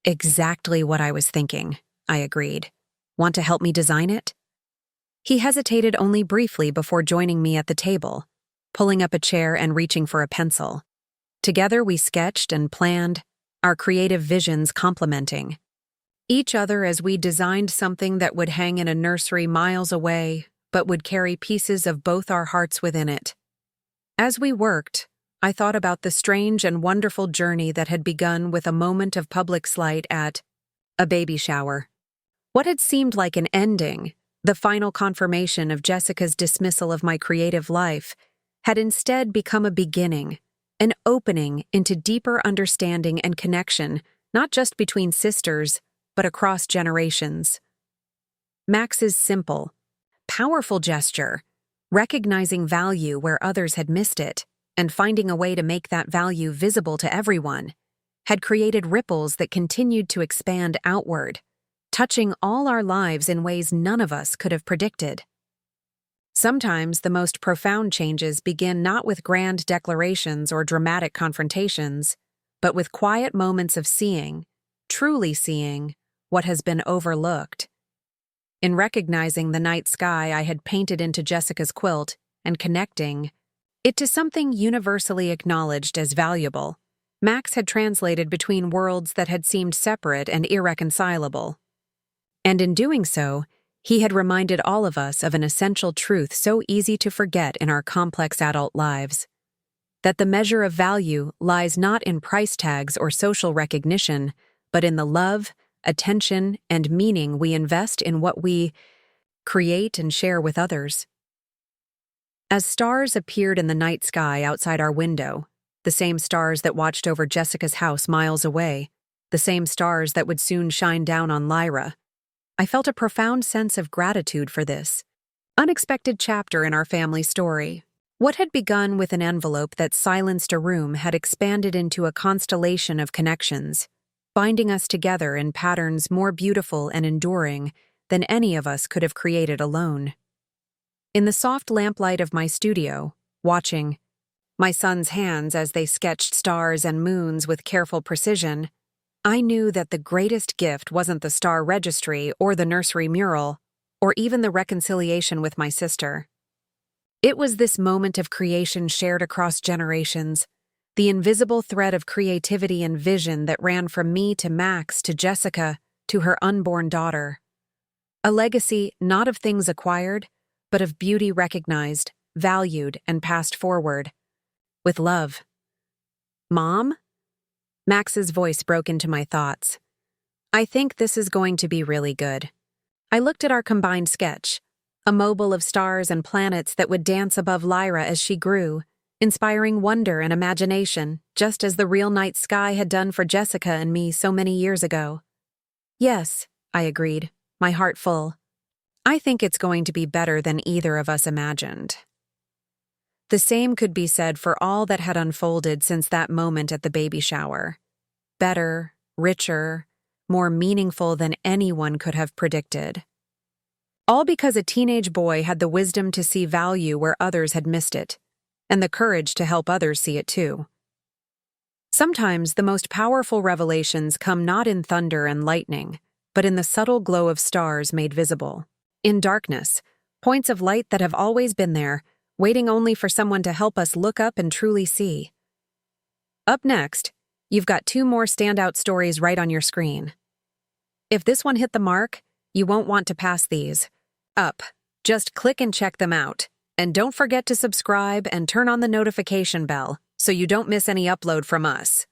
Exactly what I was thinking, I agreed. Want to help me design it? He hesitated only briefly before joining me at the table, pulling up a chair and reaching for a pencil. Together we sketched and planned, our creative visions complementing each other as we designed something that would hang in a nursery miles away, but would carry pieces of both our hearts within it. As we worked, I thought about the strange and wonderful journey that had begun with a moment of public slight at a baby shower. What had seemed like an ending, the final confirmation of Jessica's dismissal of my creative life, had instead become a beginning, an opening into deeper understanding and connection, not just between sisters, but across generations. Max's simple, powerful gesture, recognizing value where others had missed it, and finding a way to make that value visible to everyone, had created ripples that continued to expand outward, touching all our lives in ways none of us could have predicted. Sometimes the most profound changes begin not with grand declarations or dramatic confrontations, but with quiet moments of seeing, truly seeing, what has been overlooked. In recognizing the night sky I had painted into Jessica's quilt and connecting it to something universally acknowledged as valuable, Max had translated between worlds that had seemed separate and irreconcilable. And in doing so, he had reminded all of us of an essential truth so easy to forget in our complex adult lives: that the measure of value lies not in price tags or social recognition, but in the love, attention, and meaning we invest in what we create and share with others. As stars appeared in the night sky outside our window, the same stars that watched over Jessica's house miles away, the same stars that would soon shine down on Lyra, I felt a profound sense of gratitude for this unexpected chapter in our family story. What had begun with an envelope that silenced a room had expanded into a constellation of connections, binding us together in patterns more beautiful and enduring than any of us could have created alone. In the soft lamplight of my studio, watching my son's hands as they sketched stars and moons with careful precision, I knew that the greatest gift wasn't the star registry or the nursery mural, or even the reconciliation with my sister. It was this moment of creation shared across generations, the invisible thread of creativity and vision that ran from me to Max to Jessica to her unborn daughter. A legacy not of things acquired, but of beauty recognized, valued, and passed forward. With love. Mom? Max's voice broke into my thoughts. I think this is going to be really good. I looked at our combined sketch, a mobile of stars and planets that would dance above Lyra as she grew, inspiring wonder and imagination, just as the real night sky had done for Jessica and me so many years ago. Yes, I agreed, my heart full. I think it's going to be better than either of us imagined. The same could be said for all that had unfolded since that moment at the baby shower. Better, richer, more meaningful than anyone could have predicted. All because a teenage boy had the wisdom to see value where others had missed it, and the courage to help others see it too. Sometimes the most powerful revelations come not in thunder and lightning, but in the subtle glow of stars made visible. In darkness, points of light that have always been there, waiting only for someone to help us look up and truly see. Up next, you've got 2 more standout stories right on your screen. If this one hit the mark, you won't want to pass these up. Just click and check them out. And don't forget to subscribe and turn on the notification bell so you don't miss any upload from us.